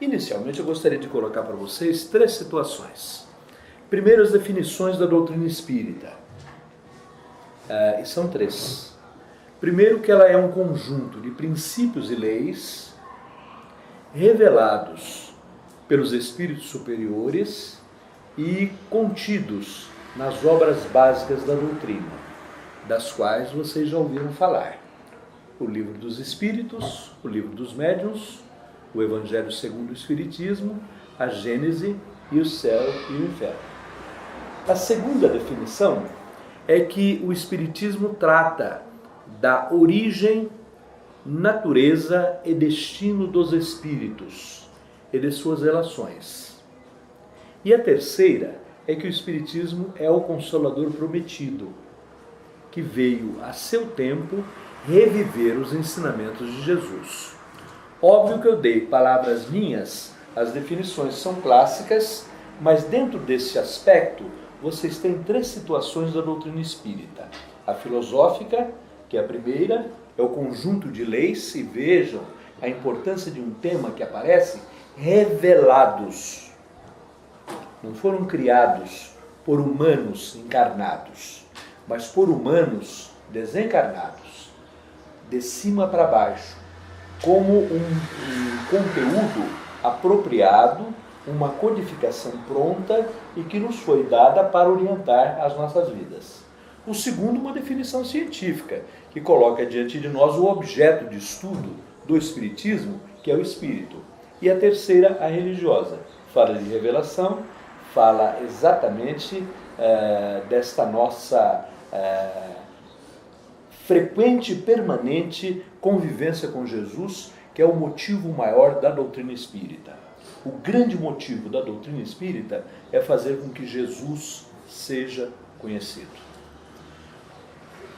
Inicialmente, eu gostaria de colocar para vocês três situações. Primeiro, as definições da doutrina espírita. E são três. Primeiro, que ela é um conjunto de princípios e leis revelados pelos espíritos superiores e contidos nas obras básicas da doutrina, das quais vocês já ouviram falar. O Livro dos Espíritos, o Livro dos Médiuns, o Evangelho segundo o Espiritismo, a Gênese e o Céu e o Inferno. A segunda definição é que o Espiritismo trata da origem, natureza e destino dos espíritos e de suas relações. E a terceira é que o Espiritismo é o Consolador prometido, que veio a seu tempo reviver os ensinamentos de Jesus. Óbvio que eu dei palavras minhas, as definições são clássicas, mas dentro desse aspecto, vocês têm três situações da doutrina espírita. A filosófica, que é a primeira, é o conjunto de leis, e vejam a importância de um tema que aparece, revelados. Não foram criados por humanos encarnados, mas por humanos desencarnados, de cima para baixo, como um conteúdo apropriado, uma codificação pronta e que nos foi dada para orientar as nossas vidas. O segundo, uma definição científica, que coloca diante de nós o objeto de estudo do Espiritismo, que é o Espírito. E a terceira, a religiosa, fala de revelação, fala exatamente desta nossa frequente e permanente convivência com Jesus, que é o motivo maior da doutrina espírita. O grande motivo da doutrina espírita é fazer com que Jesus seja conhecido.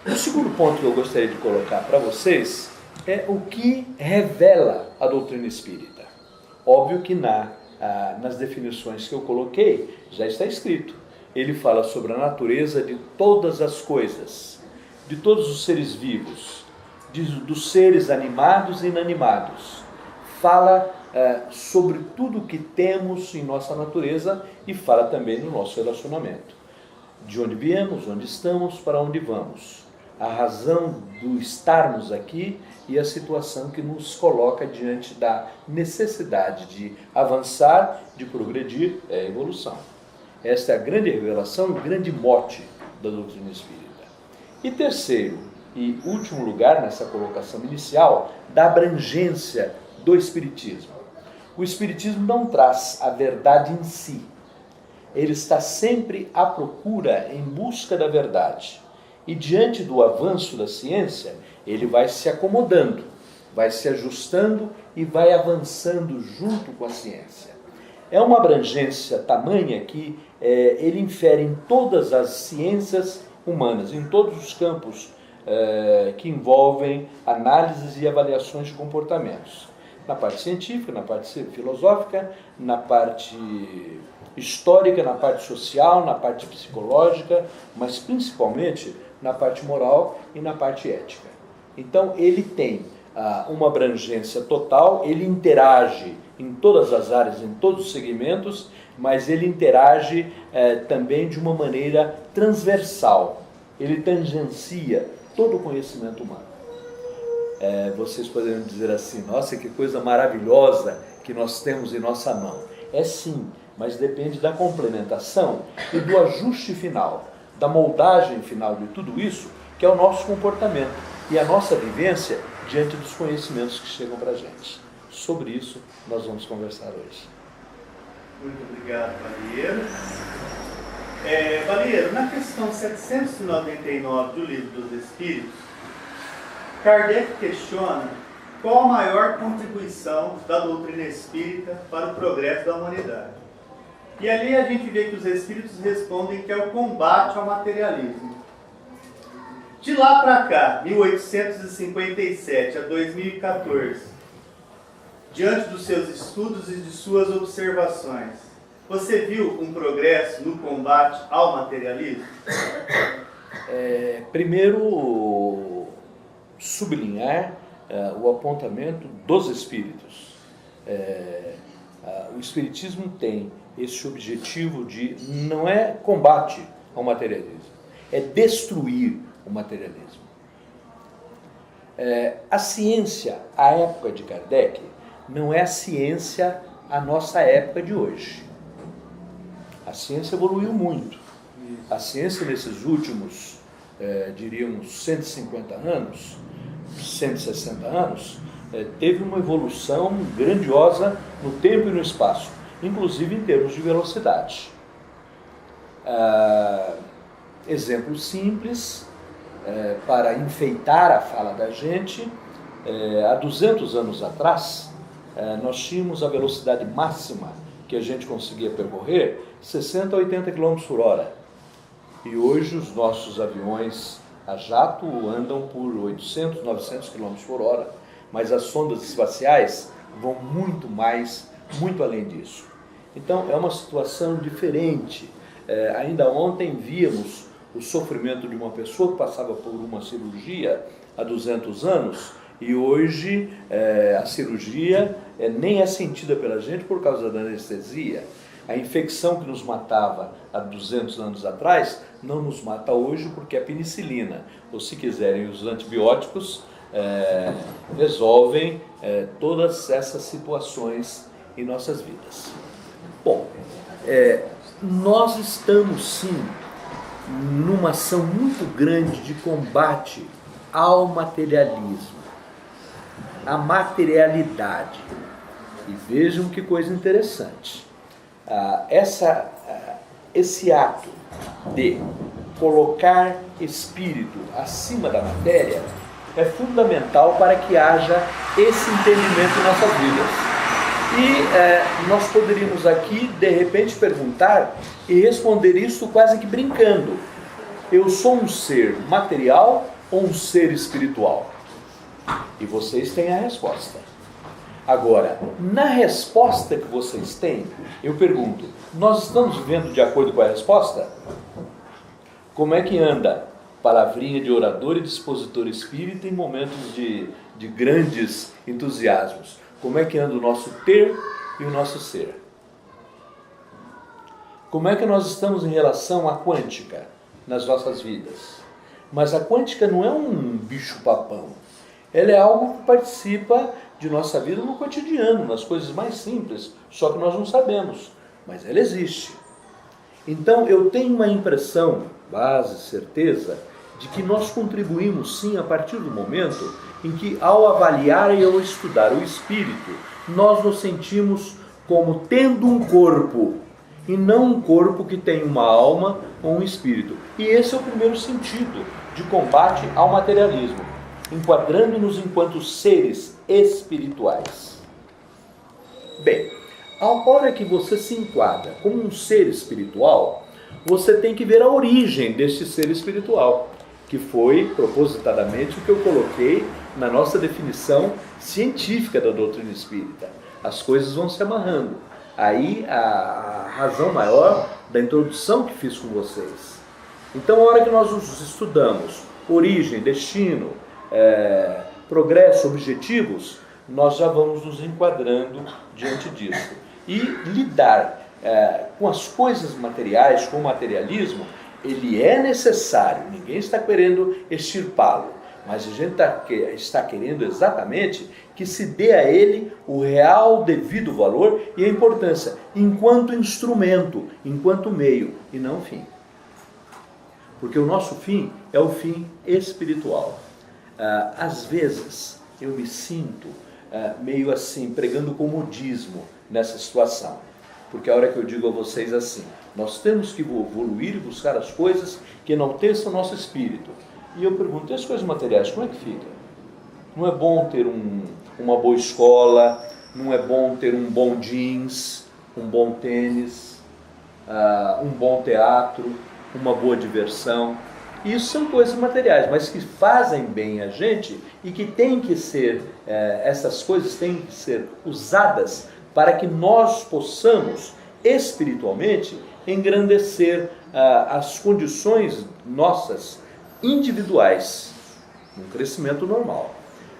O segundo ponto que eu gostaria de colocar para vocês é o que revela a doutrina espírita. Óbvio que nas definições que eu coloquei já está escrito. Ele fala sobre a natureza de todas as coisas, de todos os seres vivos, dos seres animados e inanimados. Fala sobre tudo que temos em nossa natureza e fala também no nosso relacionamento. De onde viemos, onde estamos, para onde vamos. A razão do estarmos aqui e a situação que nos coloca diante da necessidade de avançar, de progredir, é a evolução. Esta é a grande revelação, o grande mote da doutrina espírita. E terceiro e último lugar nessa colocação inicial, da abrangência do Espiritismo. O Espiritismo não traz a verdade em si. Ele está sempre à procura, em busca da verdade. E diante do avanço da ciência, ele vai se acomodando, vai se ajustando e vai avançando junto com a ciência. É uma abrangência tamanha que ele infere em todas as ciências humanas, em todos os campos que envolvem análises e avaliações de comportamentos. Na parte científica, na parte filosófica, na parte histórica, na parte social, na parte psicológica, mas principalmente na parte moral e na parte ética. Então ele tem uma abrangência total, ele interage em todas as áreas, em todos os segmentos, mas ele interage também de uma maneira transversal. Ele tangencia todo o conhecimento humano. Vocês poderiam dizer assim, nossa, que coisa maravilhosa que nós temos em nossa mão. É sim, mas depende da complementação e do ajuste final, da moldagem final de tudo isso, que é o nosso comportamento e a nossa vivência diante dos conhecimentos que chegam para a gente. Sobre isso nós vamos conversar hoje. Muito obrigado, Balieiro. Balieiro, na questão 799 do Livro dos Espíritos, Kardec questiona qual a maior contribuição da doutrina espírita para o progresso da humanidade. E ali a gente vê que os espíritos respondem que é o combate ao materialismo. De lá para cá, 1857 a 2014, diante dos seus estudos e de suas observações, você viu um progresso no combate ao materialismo? Primeiro, sublinhar o apontamento dos espíritos. o Espiritismo tem esse objetivo de, não é combate ao materialismo, é destruir o materialismo. A ciência, à época de Kardec, não é a ciência à nossa época de hoje. A ciência evoluiu muito. A ciência nesses últimos, diríamos, 150 anos, 160 anos, teve uma evolução grandiosa no tempo e no espaço, inclusive em termos de velocidade. Exemplo simples, para enfeitar a fala da gente, há 200 anos atrás, nós tínhamos a velocidade máxima que a gente conseguia percorrer, 60 a 80 km por hora. E hoje os nossos aviões a jato andam por 800, 900 km por hora, mas as sondas espaciais vão muito mais, muito além disso. Então é uma situação diferente. Ainda ontem víamos o sofrimento de uma pessoa que passava por uma cirurgia há 200 anos e hoje a cirurgia nem é sentida pela gente por causa da anestesia. A infecção que nos matava há 200 anos atrás não nos mata hoje porque a penicilina, ou se quiserem os antibióticos, resolvem todas essas situações em nossas vidas. Bom, nós estamos sim numa ação muito grande de combate ao materialismo, à materialidade. E vejam que coisa interessante. Esse ato de colocar espírito acima da matéria é fundamental para que haja esse entendimento em nossas vidas. E nós poderíamos aqui, de repente, perguntar e responder isso quase que brincando. Eu sou um ser material ou um ser espiritual? E vocês têm a resposta. Agora, na resposta que vocês têm, eu pergunto, nós estamos vivendo de acordo com a resposta? Como é que anda palavrinha de orador e dispositor espírita em momentos de grandes entusiasmos? Como é que anda o nosso ter e o nosso ser? Como é que nós estamos em relação à quântica nas nossas vidas? Mas a quântica não é um bicho-papão. Ela é algo que participa de nossa vida no cotidiano, nas coisas mais simples, só que nós não sabemos, mas ela existe. Então eu tenho uma impressão, base, certeza, de que nós contribuímos sim a partir do momento em que, ao avaliar e ao estudar o espírito, nós nos sentimos como tendo um corpo, e não um corpo que tem uma alma ou um espírito. E esse é o primeiro sentido de combate ao materialismo, enquadrando-nos enquanto seres espirituais. Bem, a hora que você se enquadra como um ser espiritual, você tem que ver a origem deste ser espiritual, que foi propositadamente o que eu coloquei na nossa definição científica da doutrina espírita. As coisas vão se amarrando. Aí a razão maior da introdução que fiz com vocês. Então, a hora que nós estudamos origem, destino, progresso, objetivos, nós já vamos nos enquadrando diante disso. E lidar com as coisas materiais, com o materialismo, ele é necessário, ninguém está querendo extirpá-lo, mas a gente está querendo exatamente que se dê a ele o real devido valor e a importância, enquanto instrumento, enquanto meio, e não fim. Porque o nosso fim é o fim espiritual. Às vezes eu me sinto meio assim, pregando comodismo nessa situação. Porque a hora que eu digo a vocês assim, nós temos que evoluir e buscar as coisas que enalteçam o nosso espírito. E eu pergunto, e as coisas materiais, como é que fica? Não é bom ter uma boa escola, não é bom ter um bom jeans, um bom tênis, um bom teatro, uma boa diversão. Isso são coisas materiais, mas que fazem bem a gente e que tem que ser, essas coisas têm que ser usadas para que nós possamos espiritualmente engrandecer as condições nossas individuais, um crescimento normal.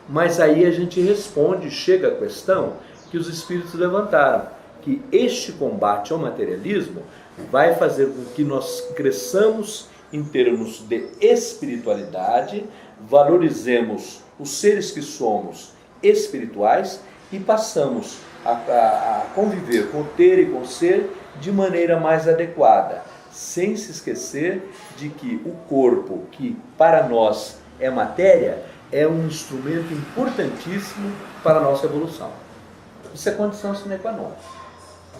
Mas aí a gente responde, chega à questão que os espíritos levantaram, que este combate ao materialismo vai fazer com que nós cresçamos em termos de espiritualidade, valorizemos os seres que somos espirituais e passamos a conviver com o ter e com o ser de maneira mais adequada, sem se esquecer de que o corpo, que para nós é matéria, é um instrumento importantíssimo para a nossa evolução. Isso é condição sine qua non.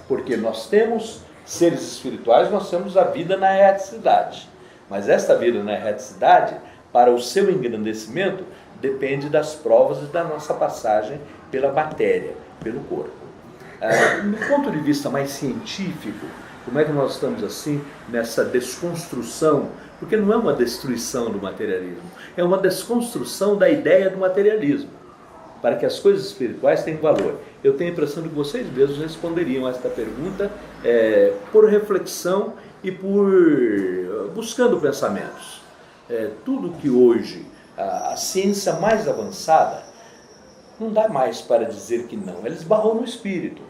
Porque nós temos seres espirituais, nós temos a vida na erraticidade. Mas esta vida na erraticidade, para o seu engrandecimento, depende das provas e da nossa passagem pela matéria, pelo corpo. Do ponto de vista mais científico, como é que nós estamos assim nessa desconstrução? Porque não é uma destruição do materialismo, é uma desconstrução da ideia do materialismo, para que as coisas espirituais tenham valor. Eu tenho a impressão de que vocês mesmos responderiam a esta pergunta por reflexão e por buscando pensamentos. Tudo que hoje a ciência mais avançada não dá mais para dizer que não, ela esbarrou no espírito.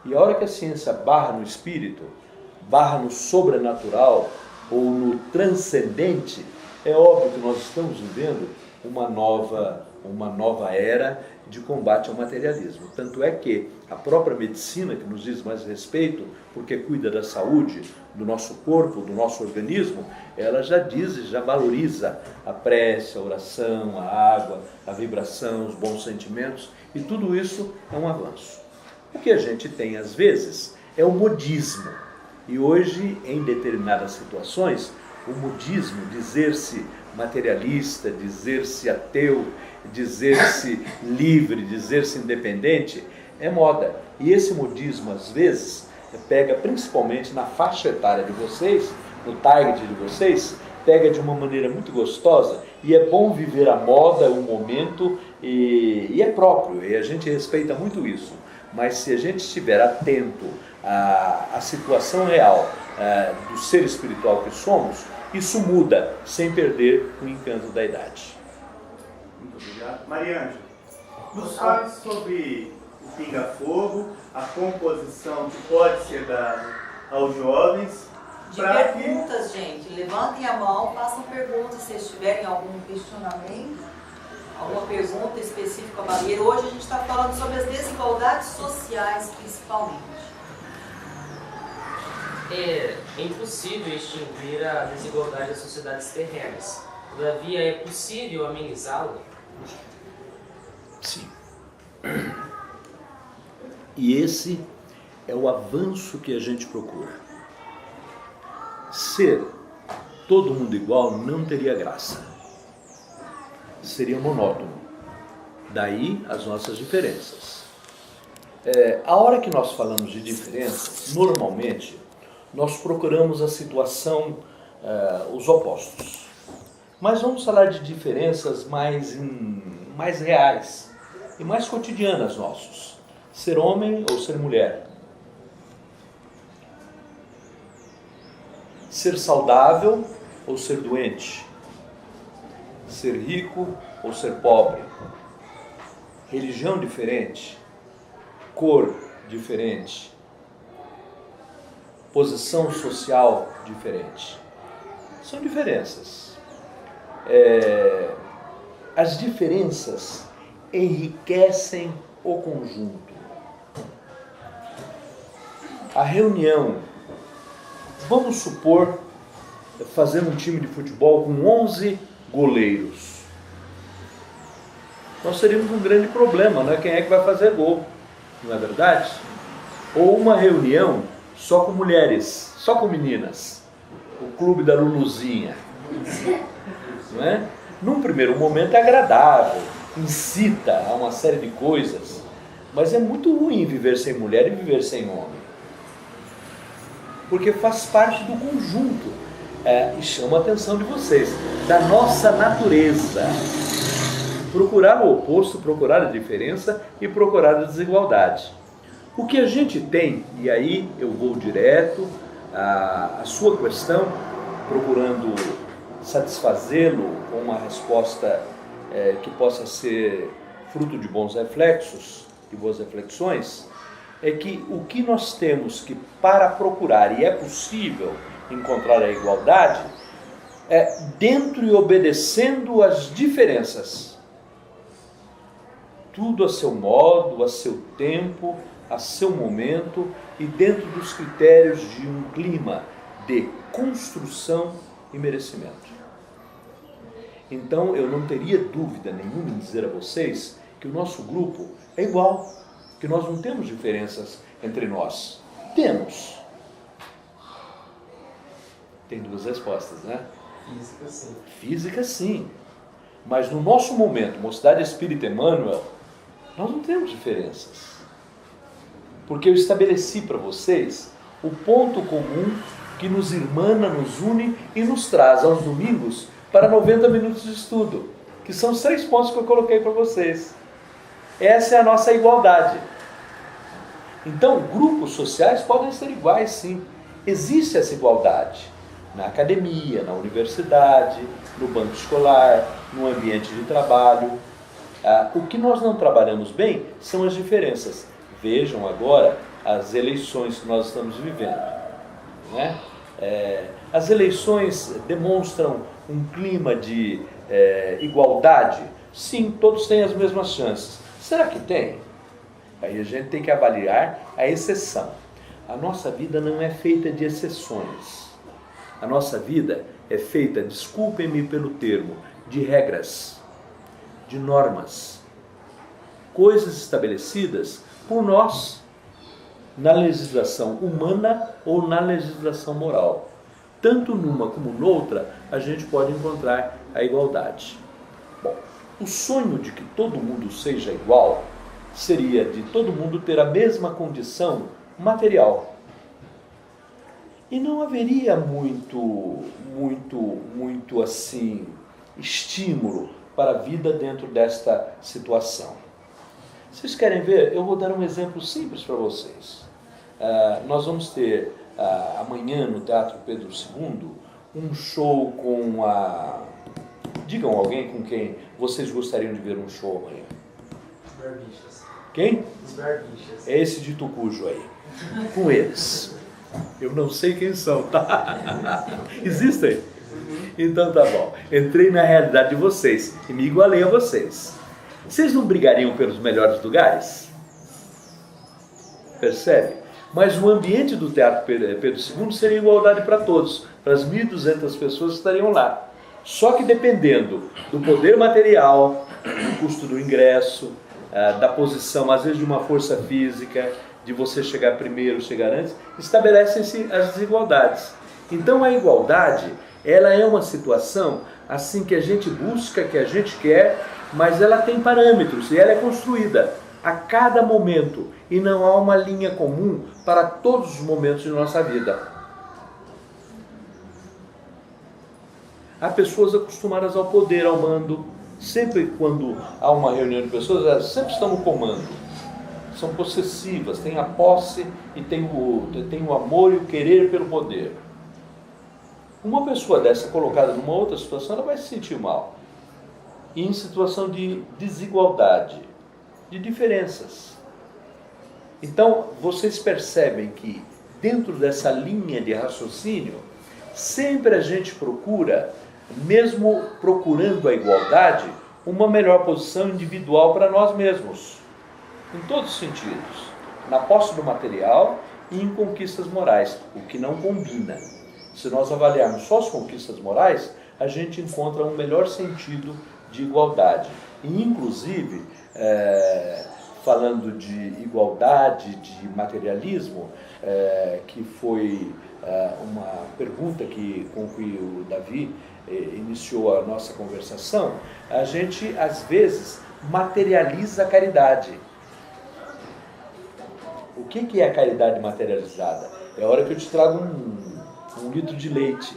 E a hora que a ciência barra no espírito, barra no sobrenatural ou no transcendente, é óbvio que nós estamos vivendo uma nova era de combate ao materialismo. Tanto é que a própria medicina, que nos diz mais respeito, porque cuida da saúde do nosso corpo, do nosso organismo, ela já diz e já valoriza a prece, a oração, a água, a vibração, os bons sentimentos, e tudo isso é um avanço. O que a gente tem, às vezes, é o modismo. E hoje, em determinadas situações, o modismo, dizer-se materialista, dizer-se ateu, dizer-se livre, dizer-se independente, é moda. E esse modismo, às vezes, pega principalmente na faixa etária de vocês, no target de vocês, pega de uma maneira muito gostosa, e é bom viver a moda, o momento, e é próprio, e a gente respeita muito isso. Mas se a gente estiver atento à situação real do ser espiritual que somos, isso muda, sem perder o encanto da idade. Muito obrigado. Mariângela, nos fale sobre o pinga-fogo, a composição que pode ser dada aos jovens. De perguntas, gente. Levantem a mão, façam perguntas se tiverem algum questionamento, alguma pergunta específica, Maria. Hoje a gente está falando sobre as desigualdades sociais, principalmente. É impossível extinguir a desigualdade das sociedades terrenas. Todavia, é possível amenizá-la? Sim. E esse é o avanço que a gente procura. Ser todo mundo igual não teria graça. Seria monótono. Daí as nossas diferenças. A hora que nós falamos de diferença, normalmente, nós procuramos a situação, os opostos. Mas vamos falar de diferenças mais reais e mais cotidianas nossos. Ser homem ou ser mulher. Ser saudável ou ser doente. Ser rico ou ser pobre. Religião diferente. Cor diferente. Posição social diferente. São diferenças. As diferenças enriquecem o conjunto. A reunião, vamos supor, fazer um time de futebol com 11 goleiros. Nós teríamos um grande problema, né? Quem é que vai fazer gol? Não é verdade? Ou uma reunião só com mulheres, só com meninas. O clube da Luluzinha. Não é? Num primeiro momento é agradável, incita a uma série de coisas, mas é muito ruim viver sem mulher e viver sem homem. Porque faz parte do conjunto. E chama a atenção de vocês, da nossa natureza. Procurar o oposto, procurar a diferença e procurar a desigualdade. O que a gente tem, e aí eu vou direto à sua questão, procurando satisfazê-lo com uma resposta que possa ser fruto de bons reflexos e boas reflexões. é que o que nós temos que, para procurar, e é possível encontrar a igualdade, é dentro e obedecendo às diferenças. Tudo a seu modo, a seu tempo, a seu momento e dentro dos critérios de um clima de construção e merecimento. Então eu não teria dúvida nenhuma em dizer a vocês que o nosso grupo é igual, que nós não temos diferenças entre nós. Temos. Tem duas respostas, né? Física, sim. Física, sim. Mas no nosso momento, Mocidade Espírita Emmanuel, nós não temos diferenças. Porque eu estabeleci para vocês o ponto comum que nos irmana, nos une e nos traz aos domingos para 90 minutos de estudo, que são os 3 pontos que eu coloquei para vocês. Essa é a nossa igualdade. Então, grupos sociais podem ser iguais, sim. Existe essa igualdade na academia, na universidade, no banco escolar, no ambiente de trabalho. O que nós não trabalhamos bem são as diferenças. Vejam agora as eleições que nós estamos vivendo, né? As eleições demonstram um clima de igualdade? Sim, todos têm as mesmas chances. Será que tem? Aí a gente tem que avaliar a exceção. A nossa vida não é feita de exceções. A nossa vida é feita, desculpem-me pelo termo, de regras, de normas, coisas estabelecidas por nós, na legislação humana ou na legislação moral. Tanto numa como noutra, a gente pode encontrar a igualdade. Bom, o sonho de que todo mundo seja igual seria de todo mundo ter a mesma condição material. E não haveria muito assim, estímulo para a vida dentro desta situação. Vocês querem ver? Eu vou dar um exemplo simples para vocês. Nós vamos ter amanhã no Teatro Pedro II um show com a... Digam alguém com quem vocês gostariam de ver um show amanhã. Os Barbichas. Quem? Os Barbichas. É esse de Tucujo aí. Com eles. Eu não sei quem são, tá? Existem? Então tá bom. Entrei na realidade de vocês e me igualei a vocês. Vocês não brigariam pelos melhores lugares? Percebe? Mas o ambiente do Teatro Pedro II seria igualdade para todos, para as 1.200 pessoas que estariam lá. Só que dependendo do poder material, do custo do ingresso, da posição, às vezes de uma força física, de você chegar primeiro, chegar antes, estabelecem-se as desigualdades. Então a igualdade, ela é uma situação assim que a gente busca, que a gente quer, mas ela tem parâmetros e ela é construída a cada momento e não há uma linha comum para todos os momentos de nossa vida. Há pessoas acostumadas ao poder, ao mando. Sempre quando há uma reunião de pessoas, elas sempre estão no comando. São possessivas, têm a posse e têm o amor e o querer pelo poder. Uma pessoa dessa colocada numa outra situação, ela vai se sentir mal. E em situação de desigualdade, de diferenças. Então, vocês percebem que dentro dessa linha de raciocínio, sempre a gente procura, mesmo procurando a igualdade, uma melhor posição individual para nós mesmos. Em todos os sentidos. Na posse do material e em conquistas morais, o que não combina. Se nós avaliarmos só as conquistas morais, a gente encontra um melhor sentido de igualdade. E, inclusive, falando de igualdade, de materialismo, que foi uma pergunta com que o Davi iniciou a nossa conversação, a gente, às vezes, materializa a caridade. O que é a caridade materializada? É a hora que eu te trago um litro de leite,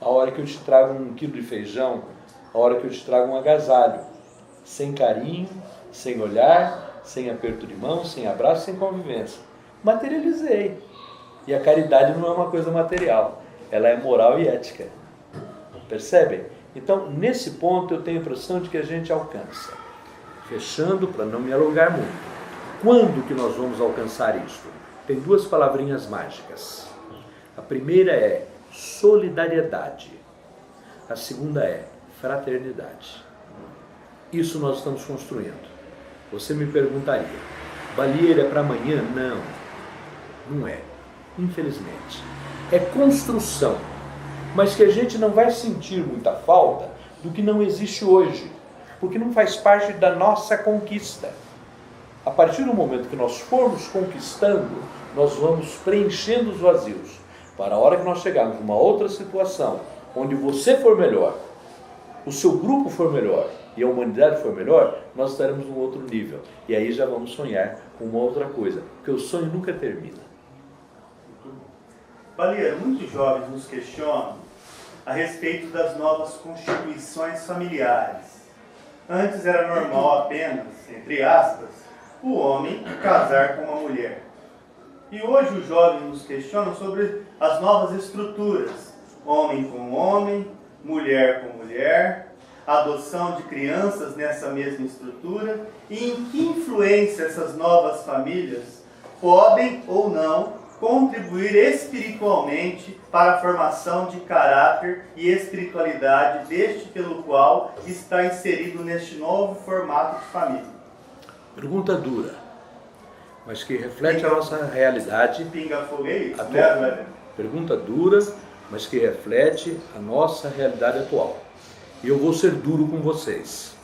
a hora que eu te trago 1 quilo de feijão, a hora que eu te trago um agasalho, sem carinho, sem olhar, sem aperto de mão, sem abraço, sem convivência. Materializei. E a caridade não é uma coisa material, ela é moral e ética. Percebem? Então, nesse ponto eu tenho a impressão de que a gente alcança. Fechando, para não me alongar muito. quando que nós vamos alcançar isto? Tem duas palavrinhas mágicas. A primeira é solidariedade. A segunda é fraternidade. Isso nós estamos construindo. Você me perguntaria, Balieiro, é para amanhã? Não, não é. Infelizmente. É construção. Mas que a gente não vai sentir muita falta do que não existe hoje. Porque não faz parte da nossa conquista. A partir do momento que nós formos conquistando, nós vamos preenchendo os vazios. Para a hora que nós chegarmos numa outra situação, onde você for melhor, o seu grupo for melhor e a humanidade for melhor, nós estaremos num outro nível. E aí já vamos sonhar com uma outra coisa, porque o sonho nunca termina. Balieiro, muitos jovens nos questionam a respeito das novas constituições familiares. Antes era normal apenas, entre aspas, o homem casar com uma mulher. E hoje os jovens nos questionam sobre as novas estruturas, homem com homem, mulher com mulher, adoção de crianças nessa mesma estrutura, e em que influência essas novas famílias podem ou não contribuir espiritualmente para a formação de caráter e espiritualidade deste pelo qual está inserido neste novo formato de família. Pergunta dura, mas que reflete a nossa realidade atual. Pergunta dura, mas que reflete a nossa realidade atual. E eu vou ser duro com vocês.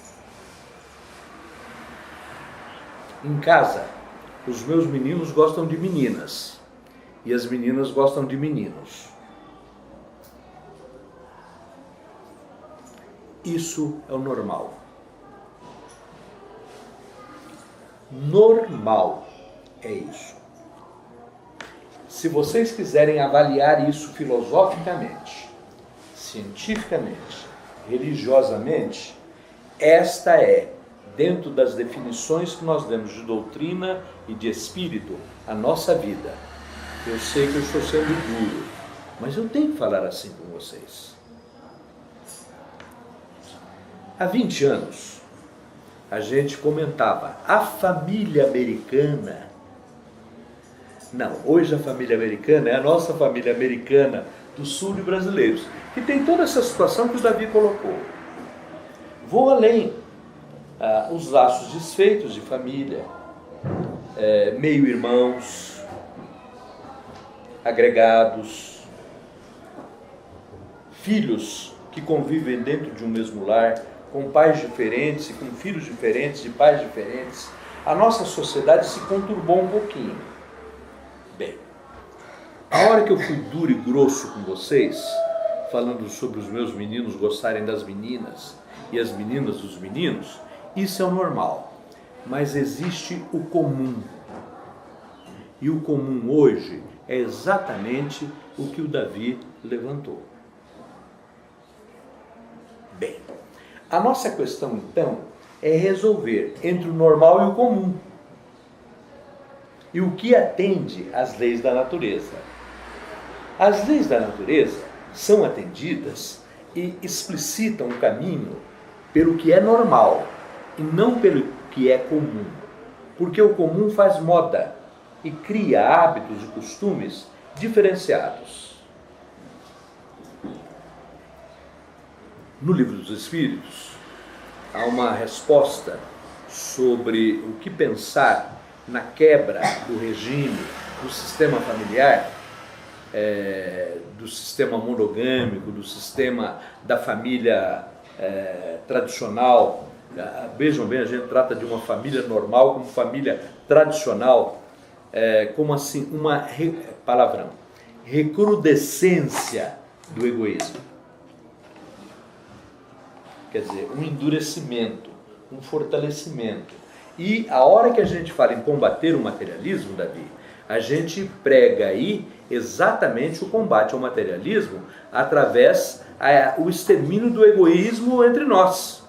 Em casa, os meus meninos gostam de meninas e as meninas gostam de meninos. Isso é o normal. Normal é isso. Se vocês quiserem avaliar isso filosoficamente, cientificamente, religiosamente, esta é, dentro das definições que nós demos de doutrina e de espírito, a nossa vida. Eu sei que eu estou sendo duro, mas eu tenho que falar assim com vocês. Há 20 anos, a gente comentava, a família americana. Não, hoje a família americana é a nossa família americana do sul de brasileiros, que tem toda essa situação que o Davi colocou. Vou além, os laços desfeitos de família, meio-irmãos, agregados, filhos que convivem dentro de um mesmo lar, com pais diferentes e com filhos diferentes, de pais diferentes. A nossa sociedade se conturbou um pouquinho. Bem, a hora que eu fui duro e grosso com vocês, falando sobre os meus meninos gostarem das meninas e as meninas dos meninos, isso é o normal. Mas existe o comum. E o comum hoje é exatamente o que o Davi levantou. Bem, a nossa questão então é resolver entre o normal e o comum. E o que atende às leis da natureza. As leis da natureza são atendidas e explicitam o caminho pelo que é normal e não pelo que é comum. Porque o comum faz moda e cria hábitos e costumes diferenciados. No Livro dos Espíritos, há uma resposta sobre o que pensar na quebra do regime, do sistema familiar, do sistema monogâmico, do sistema da família tradicional. Vejam bem, a gente trata de uma família normal como família tradicional, como assim, palavrão, recrudescência do egoísmo. Quer dizer, um endurecimento, um fortalecimento. E a hora que a gente fala em combater o materialismo, Davi, a gente prega aí exatamente o combate ao materialismo através do extermínio do egoísmo entre nós.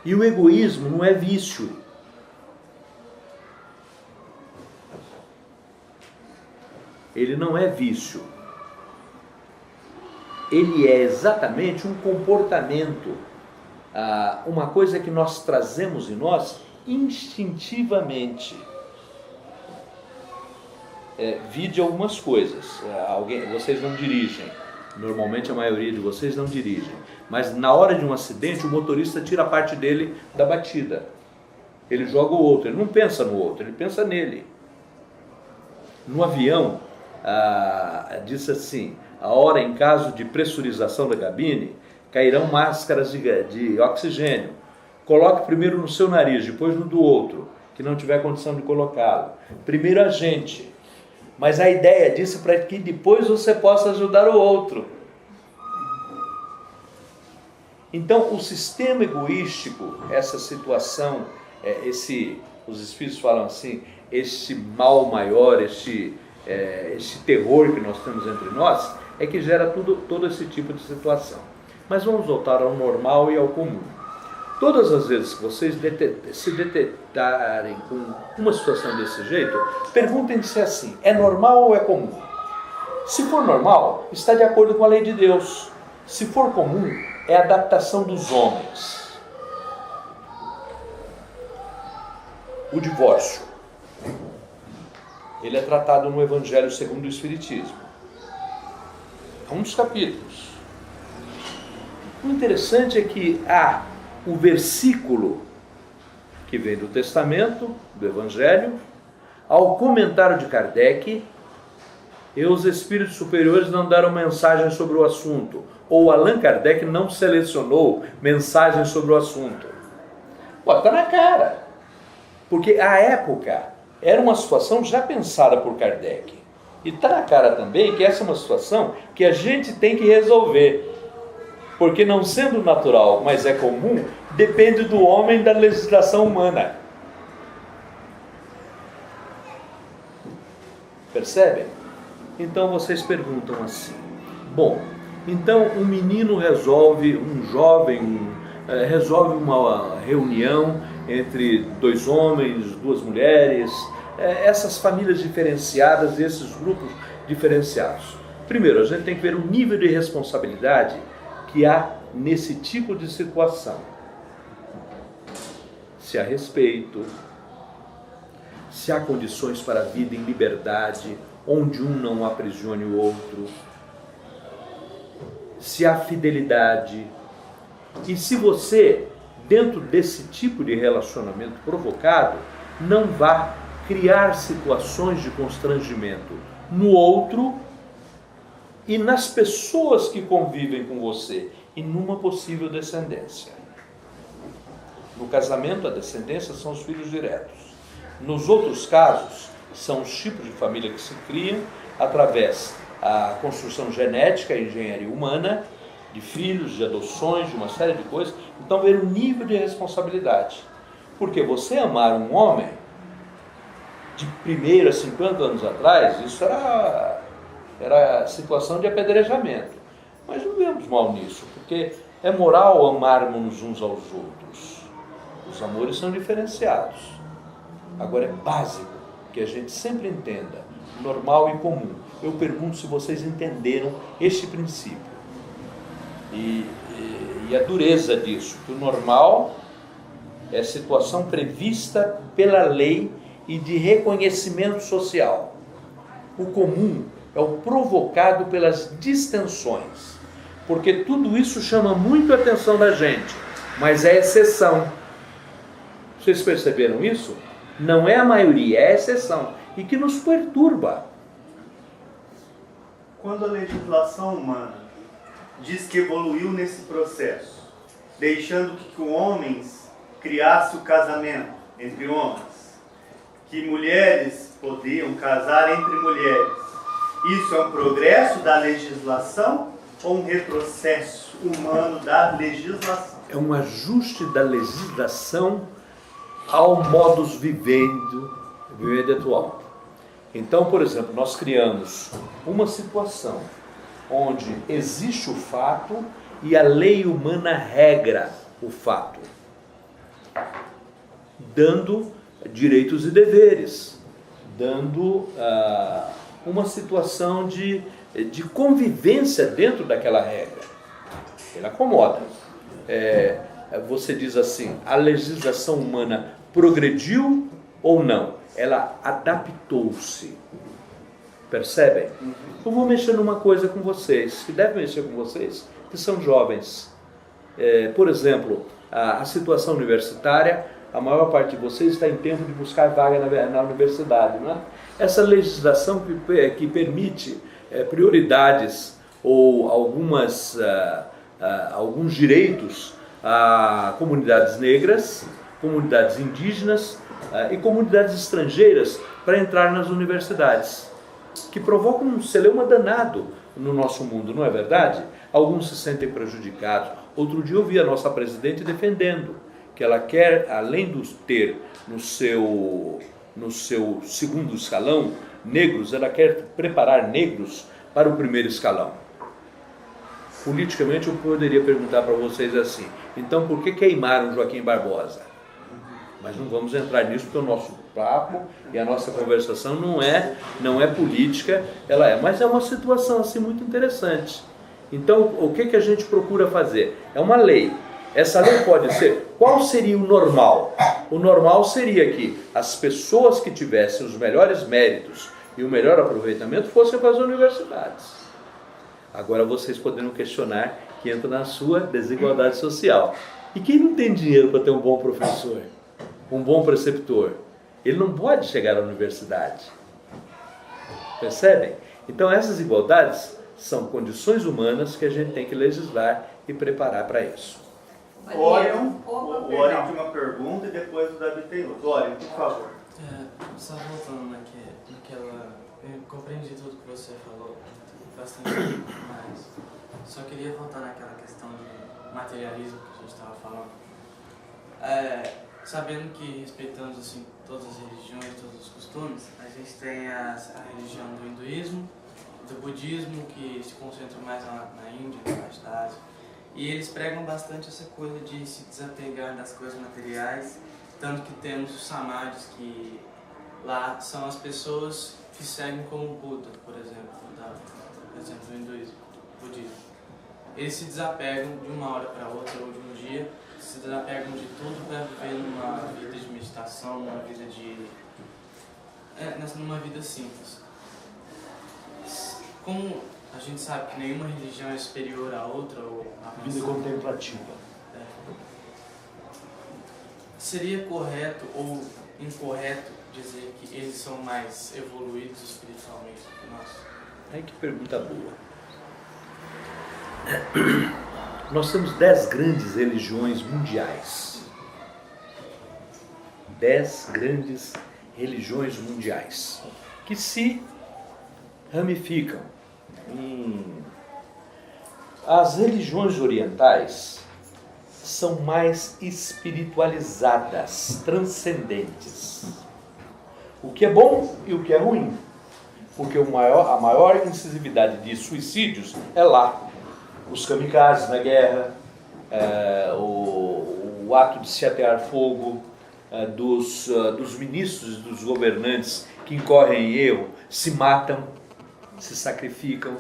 E o egoísmo não é vício. Ele não é vício. Ele é exatamente um comportamento, uma coisa que nós trazemos em nós instintivamente. Vide algumas coisas. Vocês não dirigem. Normalmente a maioria de vocês não dirigem. Mas na hora de um acidente, o motorista tira a parte dele da batida. Ele joga o outro. Ele não pensa no outro, ele pensa nele. No avião, diz assim: a hora em caso de pressurização da cabine, cairão máscaras de oxigênio. Coloque primeiro no seu nariz, depois no do outro, que não tiver condição de colocá-lo. Primeiro a gente. Mas a ideia disso é para que depois você possa ajudar o outro. Então, o sistema egoístico, essa situação, os espíritos falam assim, esse mal maior, esse terror que nós temos entre nós, é que gera todo esse tipo de situação. Mas vamos voltar ao normal e ao comum. Todas as vezes que vocês se detectarem com uma situação desse jeito, perguntem-se assim: é normal ou é comum? Se for normal, está de acordo com a lei de Deus. Se for comum, é a adaptação dos homens. O divórcio, ele é tratado no Evangelho segundo o Espiritismo. É um dos capítulos. O interessante é que há o versículo que vem do Testamento, do Evangelho, ao comentário de Kardec, e os espíritos superiores não deram mensagem sobre o assunto, ou Allan Kardec não selecionou mensagens sobre o assunto. Está na cara, porque à época era uma situação já pensada por Kardec, e está na cara também que essa é uma situação que a gente tem que resolver. Porque não sendo natural, mas é comum, depende do homem e da legislação humana. Percebem? Então vocês perguntam assim: bom, então um menino resolve, um jovem resolve uma reunião entre dois homens, duas mulheres, essas famílias diferenciadas, esses grupos diferenciados. Primeiro, a gente tem que ver o nível de responsabilidade que há nesse tipo de situação. Se há respeito, se há condições para a vida em liberdade, onde um não aprisione o outro, se há fidelidade, e se você, dentro desse tipo de relacionamento provocado, não vá criar situações de constrangimento no outro e nas pessoas que convivem com você, e numa possível descendência. No casamento, a descendência são os filhos diretos. Nos outros casos, são os tipos de família que se criam através da construção genética e engenharia humana, de filhos, de adoções, de uma série de coisas. Então, ver o nível de responsabilidade. Porque você amar um homem, de primeiro a 50 anos atrás, isso era situação de apedrejamento. Mas não vemos mal nisso, porque é moral amarmos uns aos outros. Os amores são diferenciados. Agora é básico que a gente sempre entenda, normal e comum. Eu pergunto se vocês entenderam este princípio. E a dureza disso, que o normal é situação prevista pela lei e de reconhecimento social. O comum é o provocado pelas distensões, porque tudo isso chama muito a atenção da gente, mas é exceção. Vocês perceberam isso? Não é a maioria, é a exceção, e que nos perturba. Quando a legislação humana diz que evoluiu nesse processo, deixando que homens criasse o casamento entre homens, que mulheres podiam casar entre mulheres, isso é um progresso da legislação ou um retrocesso humano da legislação? É um ajuste da legislação ao modus vivendi atual. Então, por exemplo, nós criamos uma situação onde existe o fato e a lei humana regra o fato, dando direitos e deveres, dando uma situação de convivência dentro daquela regra. Ele acomoda. Você diz assim, a legislação humana progrediu ou não, ela adaptou-se. Percebem? Eu vou mexer numa coisa com vocês, que deve mexer com vocês, que são jovens. Por exemplo, a situação universitária, a maior parte de vocês está em tempo de buscar vaga na universidade, não é? Essa legislação que permite prioridades ou alguns direitos a comunidades negras, comunidades indígenas e comunidades estrangeiras para entrar nas universidades, que provocam um celeuma danado no nosso mundo, não é verdade? Alguns se sentem prejudicados. Outro dia eu vi a nossa presidente defendendo que ela quer, além de ter no seu segundo escalão negros, ela quer preparar negros para o primeiro escalão. Politicamente eu poderia perguntar para vocês assim, então por que queimaram Joaquim Barbosa? Mas não vamos entrar nisso, porque o nosso papo e a nossa conversação não é política, mas é uma situação assim muito interessante. Então o que a gente procura fazer? É uma lei. Essa lei pode ser, qual seria o normal? O normal seria que as pessoas que tivessem os melhores méritos e o melhor aproveitamento fossem para as universidades. Agora vocês poderiam questionar que entra na sua desigualdade social. E quem não tem dinheiro para ter um bom professor, um bom preceptor, ele não pode chegar à universidade. Percebem? Então essas igualdades são condições humanas que a gente tem que legislar e preparar para isso. O Orion tem uma pergunta e depois o Davi tem outra. Orion, por favor. Só voltando naquela... Eu compreendi tudo que você falou, bastante, mas só queria voltar naquela questão de materialismo que a gente estava falando. Sabendo que respeitamos assim, todas as religiões, todos os costumes, a gente tem a religião do hinduísmo, do budismo, que se concentra mais na Índia, na parte da Ásia. E eles pregam bastante essa coisa de se desapegar das coisas materiais, tanto que temos os samadhis, que lá são as pessoas que seguem como Buda, por exemplo, do hinduísmo, do budismo. Eles se desapegam de uma hora para outra, ou de um dia, se desapegam de tudo para viver numa vida de meditação, numa vida simples. Como a gente sabe que nenhuma religião é superior à outra, ou vida contemplativa. Seria correto ou incorreto dizer que eles são mais evoluídos espiritualmente que nós? Ai, que pergunta boa. Nós temos 10 grandes religiões mundiais. 10 grandes religiões mundiais que se ramificam em... As religiões orientais são mais espiritualizadas, transcendentes. O que é bom e o que é ruim. Porque a maior incisividade de suicídios é lá. Os kamikazes na guerra, o ato de se atear fogo, dos ministros, dos governantes que incorrem em erro, se matam, se sacrificam.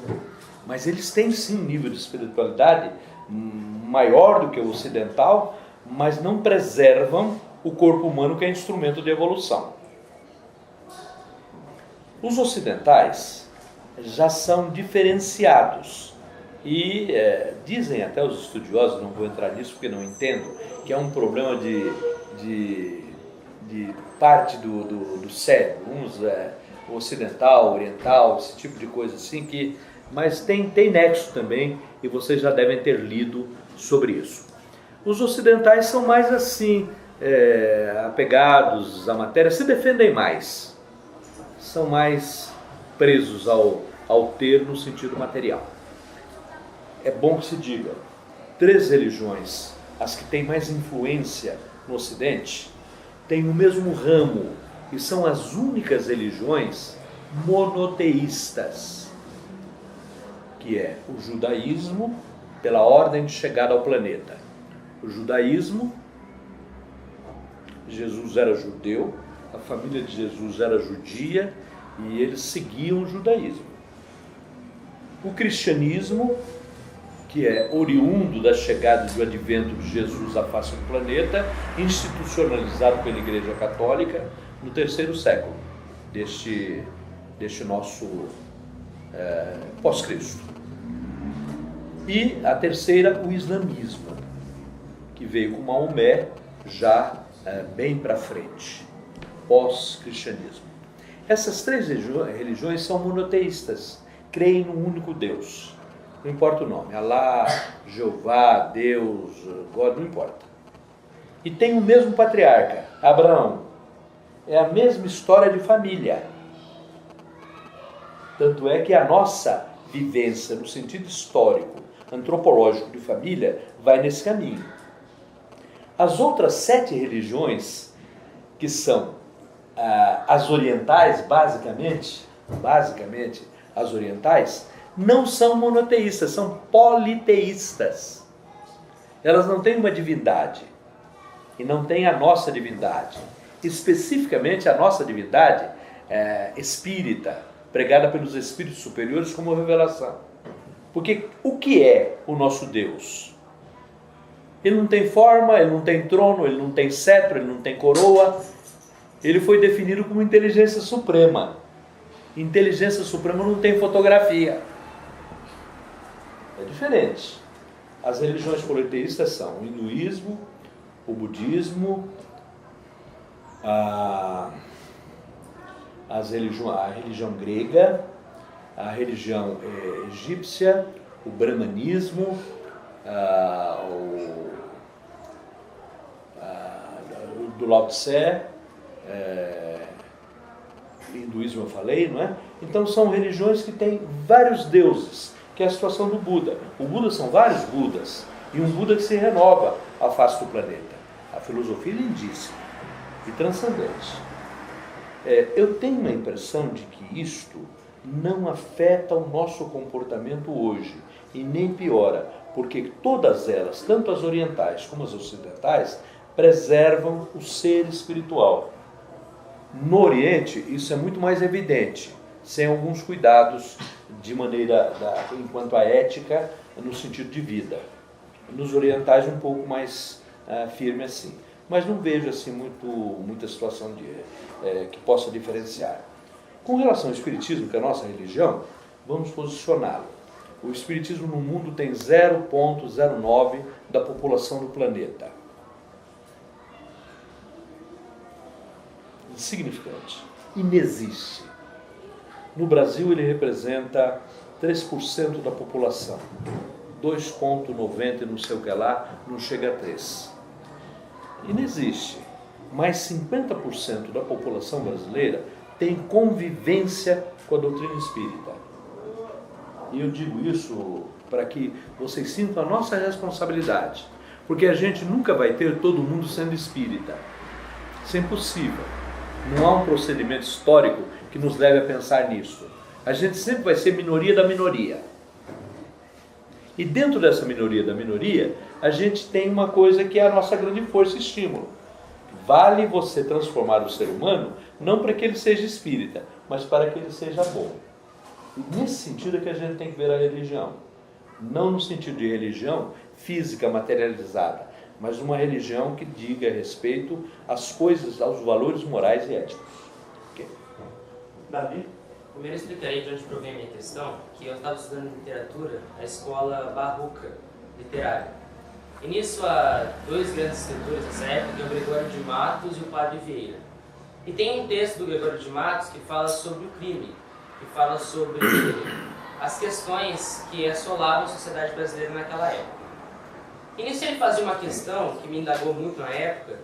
Mas eles têm sim um nível de espiritualidade maior do que o ocidental, mas não preservam o corpo humano, que é instrumento de evolução. Os ocidentais já são diferenciados e dizem até os estudiosos, não vou entrar nisso porque não entendo, que é um problema de parte do cérebro, uns ocidental, oriental, esse tipo de coisa assim, mas tem nexo também, e vocês já devem ter lido sobre isso. Os ocidentais são mais assim, apegados à matéria, se defendem mais, são mais presos ao ter no sentido material. É bom que se diga, 3 religiões, as que têm mais influência no Ocidente, têm o mesmo ramo, e são as únicas religiões monoteístas, que é o judaísmo, pela ordem de chegada ao planeta. O judaísmo, Jesus era judeu, a família de Jesus era judia, e eles seguiam o judaísmo. O cristianismo, que é oriundo da chegada do advento de Jesus à face do planeta, institucionalizado pela Igreja Católica no 3º século deste nosso pós-Cristo. E a terceira, o islamismo, que veio com Maomé já bem para frente, pós-cristianismo. Essas 3 religiões são monoteístas, creem num único Deus. Não importa o nome, Alá, Jeová, Deus, God, não importa. E tem o mesmo patriarca, Abraão. É a mesma história de família. Tanto é que a nossa vivência, no sentido histórico, antropológico de família, vai nesse caminho. As outras 7 religiões, que são as orientais, basicamente as orientais, não são monoteístas, são politeístas. Elas não têm uma divindade e não têm a nossa divindade. Especificamente a nossa divindade espírita, pregada pelos espíritos superiores como revelação. Porque o que é o nosso Deus? Ele não tem forma, ele não tem trono, ele não tem cetro, ele não tem coroa. Ele foi definido como inteligência suprema. Inteligência suprema não tem fotografia. É diferente. As religiões politeístas são o hinduísmo, o budismo, a religião grega, a religião egípcia, o brahmanismo, o do Lao Tse, hinduísmo eu falei, não é? Então são religiões que têm vários deuses, que é a situação do Buda. O Buda são vários Budas, e um Buda que se renova à face do planeta. A filosofia é lindíssima e transcendente. Eu tenho a impressão de que isto não afeta o nosso comportamento hoje, e nem piora, porque todas elas, tanto as orientais como as ocidentais, preservam o ser espiritual. No Oriente, isso é muito mais evidente, sem alguns cuidados de maneira, enquanto a ética, no sentido de vida. Nos orientais, um pouco mais firme assim. Mas não vejo assim muita situação que possa diferenciar. Com relação ao Espiritismo, que é a nossa religião, vamos posicioná-lo. O Espiritismo no mundo tem 0,09% da população do planeta. Insignificante. Inexiste. No Brasil ele representa 3% da população. 2,90 e não sei o que lá, não chega a 3%. Inexiste. Mas 50% da população brasileira tem convivência com a doutrina espírita. E eu digo isso para que vocês sintam a nossa responsabilidade. Porque a gente nunca vai ter todo mundo sendo espírita. Isso é impossível. Não há um procedimento histórico que nos leve a pensar nisso. A gente sempre vai ser minoria da minoria. E dentro dessa minoria da minoria, a gente tem uma coisa que é a nossa grande força e estímulo. Vale você transformar o ser humano, não para que ele seja espírita, mas para que ele seja bom. E nesse sentido é que a gente tem que ver a religião. Não no sentido de religião física, materializada, mas uma religião que diga respeito às coisas, aos valores morais e éticos. Okay. Davi? Primeiro eu explicarei de onde provém a minha questão, que eu estava estudando literatura na escola barroca literária. E nisso há 2 grandes escritores dessa época, que é o Gregório de Matos e o Padre Vieira. E tem um texto do Gregório de Matos que fala sobre o crime, que fala sobre as questões que assolavam a sociedade brasileira naquela época. E nisso ele fazia uma questão que me indagou muito na época,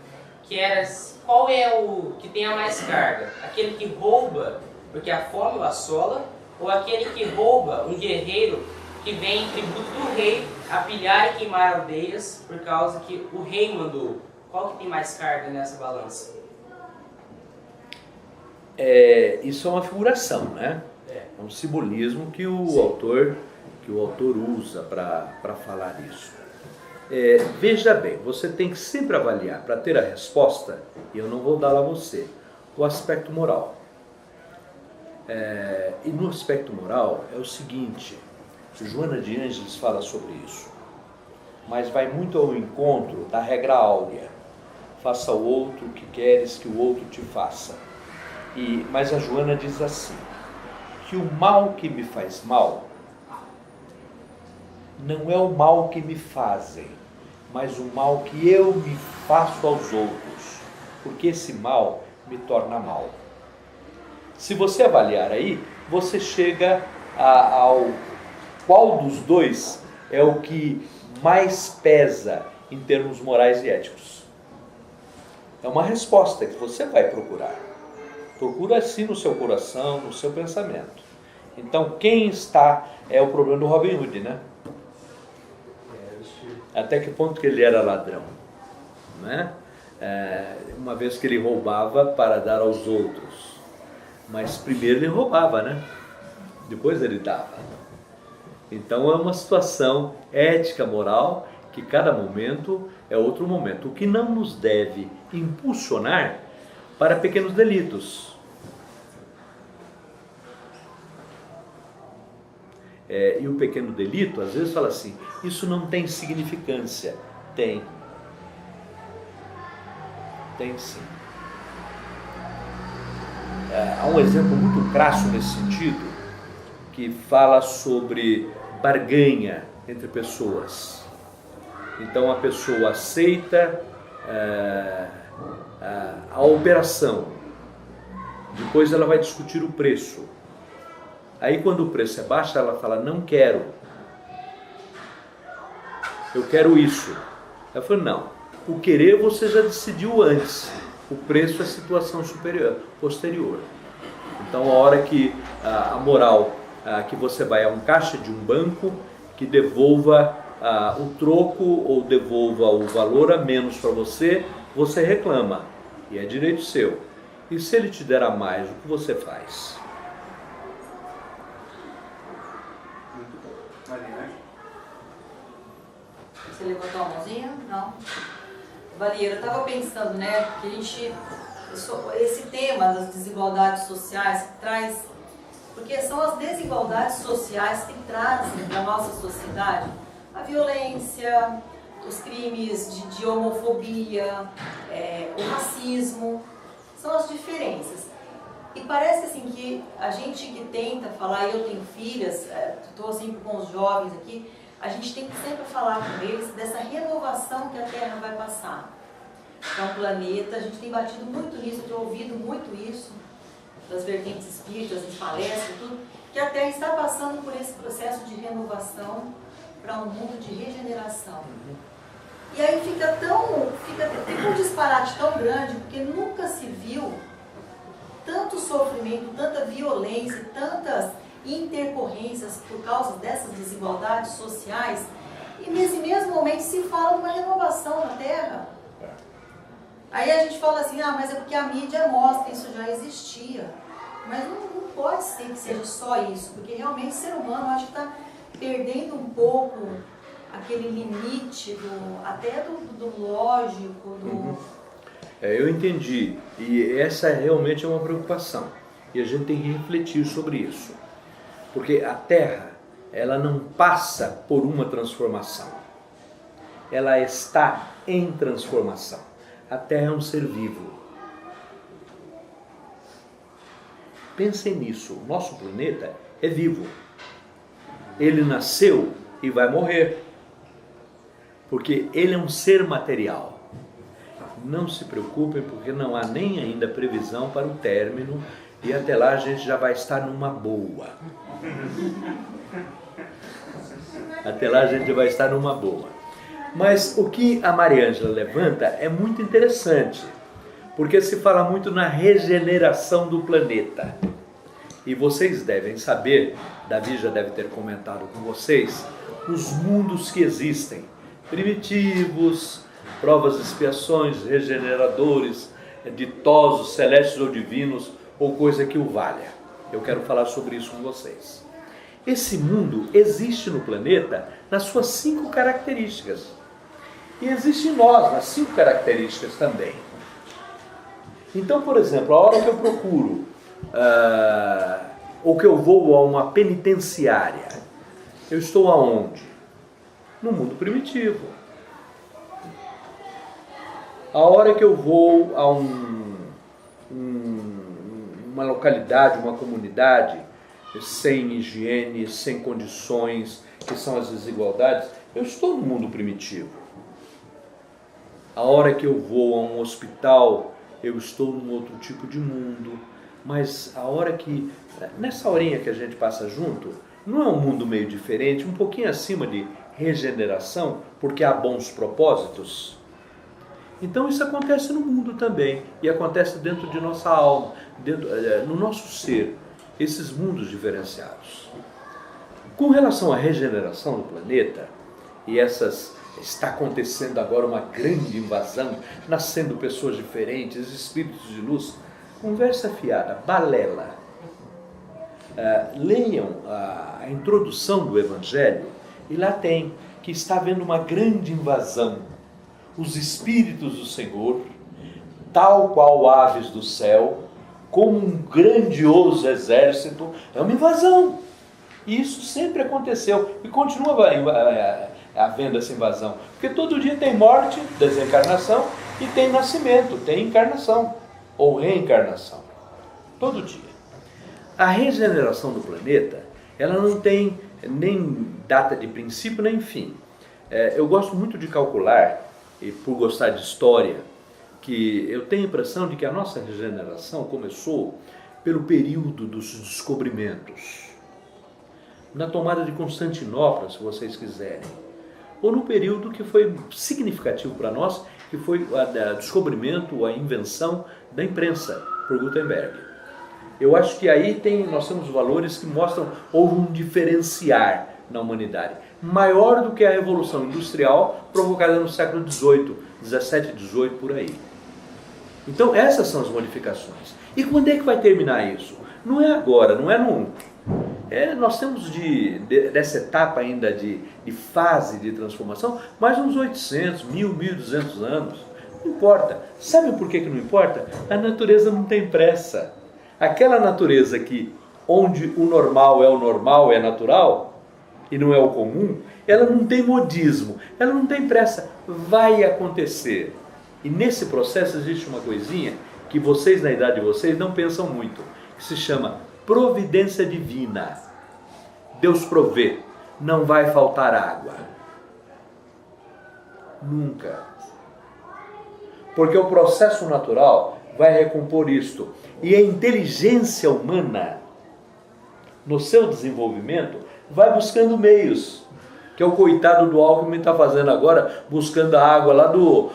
que era qual é o que tem a mais carga? Aquele que rouba porque a fome o assola, ou aquele que rouba, um guerreiro que vem em tributo do rei a pilhar e queimar aldeias por causa que o rei mandou? Qual que tem mais carga nessa balança? Isso é uma figuração, né? É um simbolismo que o autor usa para falar isso. Veja bem, você tem que sempre avaliar, para ter a resposta, e eu não vou dar a você, o aspecto moral. E no aspecto moral é o seguinte: Joana de Ângeles fala sobre isso, mas vai muito ao encontro da regra áurea. Faça ao outro o que queres que o outro te faça. Mas a Joana diz assim, que o mal que me faz mal não é o mal que me fazem, mas o mal que eu me faço aos outros, porque esse mal me torna mal. Se você avaliar aí, você chega ao qual dos dois é o que mais pesa em termos morais e éticos. É uma resposta que você vai procurar. Procura assim no seu coração, no seu pensamento. Então, quem está... É o problema do Robin Hood, né? Até que ponto que ele era ladrão, né? Uma vez que ele roubava para dar aos outros. Mas primeiro ele roubava, né? Depois ele dava. Então é uma situação ética, moral, que cada momento é outro momento. O que não nos deve impulsionar para pequenos delitos. E o pequeno delito, às vezes fala assim, isso não tem significância. Tem. Tem sim. Há um exemplo muito crasso nesse sentido, que fala sobre barganha entre pessoas. Então a pessoa aceita a operação, depois ela vai discutir o preço. Aí quando o preço é baixo, ela fala, não quero, eu quero isso. Ela falou, não, o querer você já decidiu antes, o preço é situação posterior. Então a hora que a moral, que você vai a um caixa de um banco, que devolva o troco ou devolva o valor a menos para você, você reclama, e é direito seu. E se ele te der a mais, o que você faz? Você levantou a mãozinha? Não. Valieira, eu estava pensando, né, que a gente, esse tema das desigualdades sociais que traz, porque são as desigualdades sociais que trazem para a nossa sociedade a violência, os crimes de homofobia, o racismo, são as diferenças. E parece assim que a gente que tenta falar, eu tenho filhas, estou sempre com os jovens aqui, a gente tem que sempre falar com eles dessa renovação que a Terra vai passar. É um planeta, a gente tem batido muito nisso, eu tenho ouvido muito isso, das vertentes espíritas, em palestras, tudo, que a Terra está passando por esse processo de renovação para um mundo de regeneração. E aí fica um disparate tão grande, porque nunca se viu tanto sofrimento, tanta violência, tantas intercorrências por causa dessas desigualdades sociais, e nesse mesmo momento se fala de uma renovação na Terra. Aí a gente fala assim, mas é porque a mídia mostra, isso já existia. Mas não pode ser que seja só isso, porque realmente o ser humano, acho que está perdendo um pouco aquele limite até do lógico, eu entendi, e essa realmente é uma preocupação, e a gente tem que refletir sobre isso, porque a Terra, ela não passa por uma transformação, ela está em transformação. A Terra é um ser vivo. Pensem nisso, o nosso planeta é vivo, ele nasceu e vai morrer, porque ele é um ser material. Não se preocupem, porque não há nem ainda previsão para o término, e até lá a gente já vai estar numa boa. Até lá a gente vai estar numa boa. Mas o que a Mariângela levanta é muito interessante, porque se fala muito na regeneração do planeta. E vocês devem saber, Davi já deve ter comentado com vocês, os mundos que existem, primitivos, provas e expiações, regeneradores, ditosos, celestes ou divinos, ou coisa que o valha. Eu quero falar sobre isso com vocês. Esse mundo existe no planeta nas suas 5 características. E existe em nós nas 5 características também. Então, por exemplo, a hora que eu procuro, ou que eu vou a uma penitenciária, Eu estou aonde? No mundo primitivo. A hora que eu vou a uma localidade, uma comunidade sem higiene, sem condições, que são as desigualdades, eu estou no mundo primitivo. A hora que eu vou a um hospital, eu estou num outro tipo de mundo. Mas a hora que, nessa horinha que a gente passa junto, não é um mundo meio diferente, um pouquinho acima de regeneração, porque há bons propósitos? Então isso acontece no mundo também, e acontece dentro de nossa alma, no nosso ser, esses mundos diferenciados. Com relação à regeneração do planeta, e está acontecendo agora uma grande invasão, nascendo pessoas diferentes, espíritos de luz, conversa fiada, balela. Leiam a introdução do Evangelho, e lá tem que está havendo uma grande invasão. Os espíritos do Senhor, tal qual aves do céu, como um grandioso exército, é uma invasão. E isso sempre aconteceu e continua havendo essa invasão. Porque todo dia tem morte, desencarnação, e tem nascimento, tem encarnação ou reencarnação. Todo dia. A regeneração do planeta, ela não tem nem data de princípio nem fim. Eu gosto muito de calcular, e por gostar de história, que eu tenho a impressão de que a nossa regeneração começou pelo período dos descobrimentos. Na tomada de Constantinopla, se vocês quiserem. Ou no período que foi significativo para nós, que foi o descobrimento, a invenção da imprensa, por Gutenberg. Eu acho que aí nós temos valores que mostram houve um diferenciar na humanidade, maior do que a Revolução Industrial provocada no século XVIII, 17, 18, por aí. Então essas são as modificações. E quando é que vai terminar isso? Não é agora, não é nunca. Nós temos dessa etapa ainda de fase de transformação, mais uns 800, 1.200 anos. Não importa. Sabe por que não importa? A natureza não tem pressa. Aquela natureza onde o normal, é natural, e não é o comum, ela não tem modismo, ela não tem pressa, vai acontecer. E nesse processo existe uma coisinha que vocês, na idade de vocês, não pensam muito, que se chama providência divina. Deus provê, não vai faltar água. Nunca. Porque o processo natural vai recompor isto. E a inteligência humana, no seu desenvolvimento, vai buscando meios, que é o coitado do Alckmin está fazendo agora, buscando a água lá do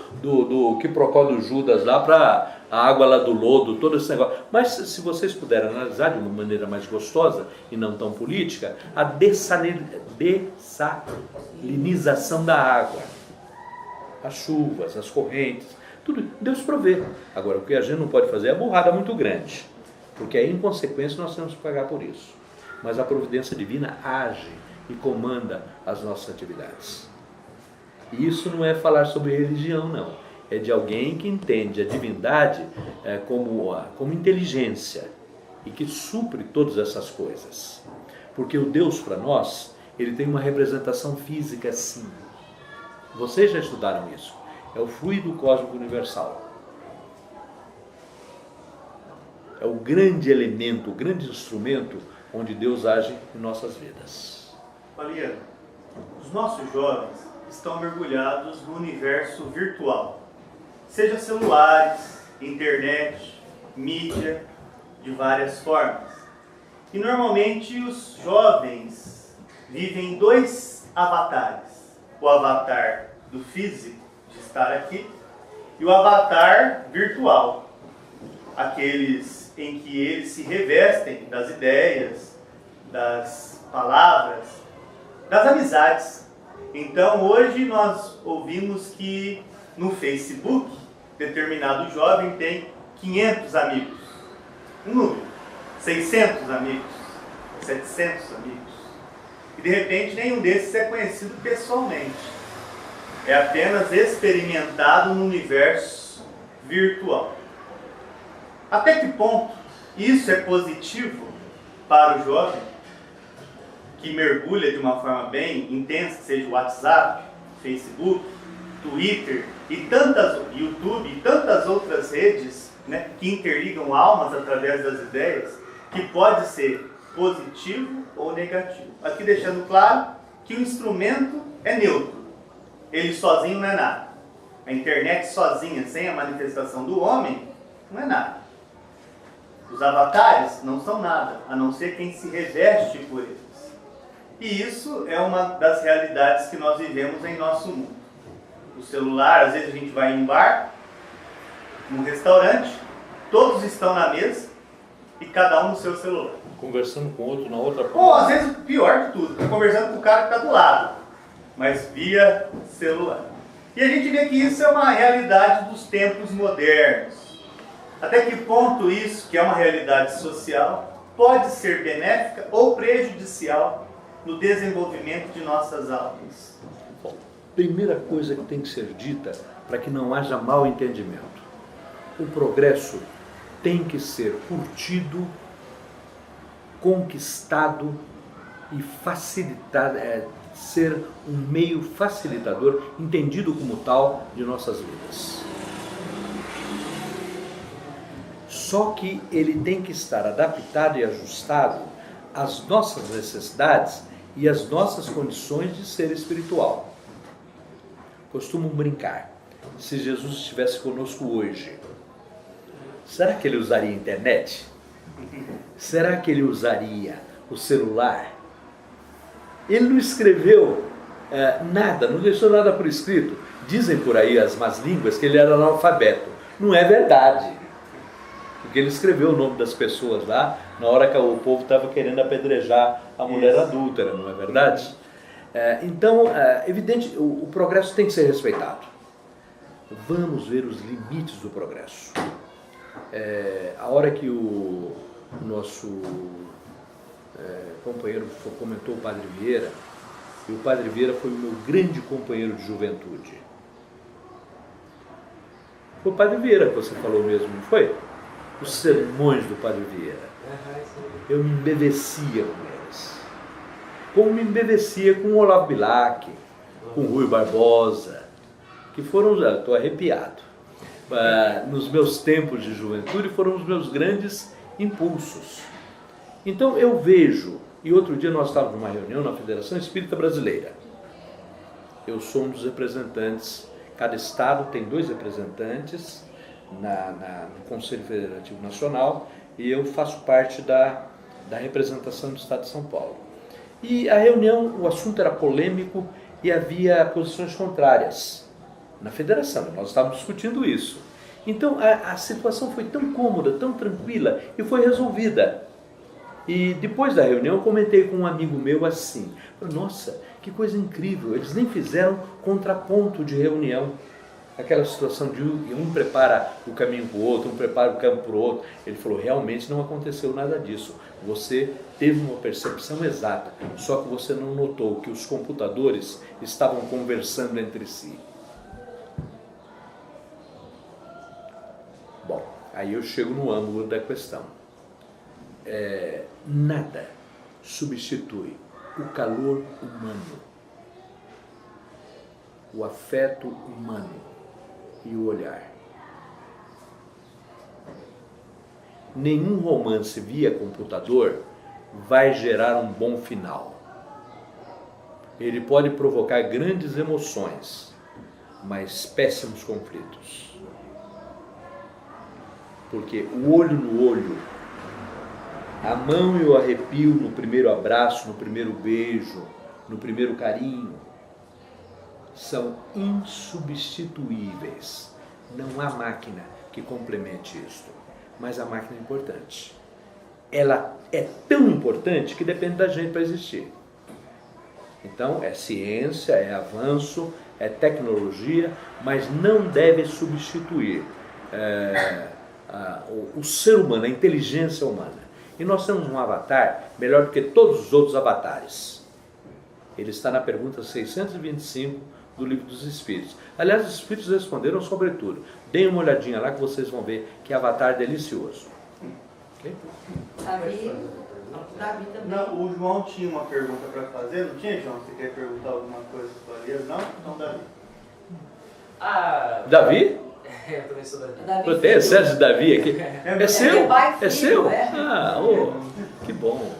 quiprocó do Judas, lá para a água lá do lodo, todo esse negócio. Mas se vocês puderem analisar de uma maneira mais gostosa e não tão política, a dessalinização da água, as chuvas, as correntes, tudo, Deus provê. Agora, o que a gente não pode fazer é burrada muito grande, porque aí, em consequência, nós temos que pagar por isso. Mas a providência divina age e comanda as nossas atividades. E isso não é falar sobre religião, não. É de alguém que entende a divindade como inteligência e que supre todas essas coisas. Porque o Deus, para nós, ele tem uma representação física, sim. Vocês já estudaram isso. É o fluido cósmico universal. É o grande elemento, o grande instrumento onde Deus age em nossas vidas. Valeriano, os nossos jovens estão mergulhados no universo virtual, seja celulares, internet, mídia, de várias formas. E normalmente os jovens vivem dois avatares: o avatar do físico, de estar aqui, e o avatar virtual, aqueles em que eles se revestem das ideias, das palavras, das amizades. Então hoje nós ouvimos que no Facebook determinado jovem tem 500 amigos, um número, 600 amigos, 700 amigos, e de repente nenhum desses é conhecido pessoalmente, é apenas experimentado no universo virtual. Até que ponto isso é positivo para o jovem? que mergulha de uma forma bem intensa, seja o WhatsApp, Facebook, Twitter e YouTube e tantas outras redes, né, que interligam almas através das ideias, que pode ser positivo ou negativo. Aqui deixando claro que o instrumento é neutro. Ele sozinho não é nada. A internet sozinha, sem a manifestação do homem, não é nada. Os avatares não são nada, a não ser quem se reveste por eles. E isso é uma das realidades que nós vivemos em nosso mundo. O celular, às vezes a gente vai em um bar, num restaurante, todos estão na mesa e cada um no seu celular. Conversando com outro na outra ponta. Ou às vezes, pior de tudo, está conversando com o cara que está do lado, mas via celular. E a gente vê que isso é uma realidade dos tempos modernos. Até que ponto isso, que é uma realidade social, pode ser benéfica ou prejudicial no desenvolvimento de nossas almas? Bom, primeira coisa que tem que ser dita para que não haja mal entendimento. O progresso tem que ser curtido, conquistado e facilitado, ser um meio facilitador, entendido como tal, de nossas vidas. Só que ele tem que estar adaptado e ajustado às nossas necessidades e às nossas condições de ser espiritual. Costumo brincar, se Jesus estivesse conosco hoje, será que ele usaria a internet? Será que ele usaria o celular? Ele não escreveu nada, não deixou nada por escrito. Dizem por aí as más línguas que ele era analfabeto. Não é verdade. Porque ele escreveu o nome das pessoas lá na hora que o povo estava querendo apedrejar a mulher adúltera, não é verdade? Então, evidente, o progresso tem que ser respeitado. Vamos ver os limites do progresso. A hora que o nosso companheiro comentou, o Padre Vieira, e o Padre Vieira foi o meu grande companheiro de juventude. Foi o Padre Vieira que você falou mesmo, não foi? Os sermões do Padre Vieira. Eu me embevecia com eles. Como me embevecia com o Olavo Bilac, com o Rui Barbosa, que foram, estou arrepiado, nos meus tempos de juventude, foram os meus grandes impulsos. Então eu vejo, e outro dia nós estávamos numa reunião na Federação Espírita Brasileira. Eu sou um dos representantes, cada estado tem 2 representantes no Conselho Federativo Nacional, e eu faço parte da representação do Estado de São Paulo. E a reunião, o assunto era polêmico e havia posições contrárias na federação, nós estávamos discutindo isso. Então a situação foi tão cômoda, tão tranquila e foi resolvida. E depois da reunião eu comentei com um amigo meu assim, nossa, que coisa incrível, eles nem fizeram contraponto de reunião. Aquela situação de um prepara o caminho para o outro, um prepara o campo para o outro. Ele falou, realmente não aconteceu nada disso. Você teve uma percepção exata, só que você não notou que os computadores estavam conversando entre si. Bom, aí eu chego no âmago da questão. Nada substitui o calor humano, o afeto humano e o olhar. Nenhum romance via computador vai gerar um bom final. Ele pode provocar grandes emoções, mas péssimos conflitos. Porque o olho no olho, a mão e o arrepio no primeiro abraço, no primeiro beijo, no primeiro carinho, são insubstituíveis. Não há máquina que complemente isto, mas a máquina é importante. Ela é tão importante que depende da gente para existir. Então é ciência, é avanço, é tecnologia, mas não deve substituir o ser humano, a inteligência humana. E nós temos um avatar melhor do que todos os outros avatares. Ele está na pergunta 625 do Livro dos Espíritos. Aliás, os Espíritos responderam sobre tudo. Deem uma olhadinha lá que vocês vão ver que avatar delicioso. Okay? Davi também. Não, o João tinha uma pergunta para fazer, não tinha, João? Você quer perguntar alguma coisa para o Valheiro? Não? Então, Davi. Davi? Eu também sou Davi. Davi Tem Sérgio Davi aqui. É seu? pai e É filho, seu? é. Ah, que bom.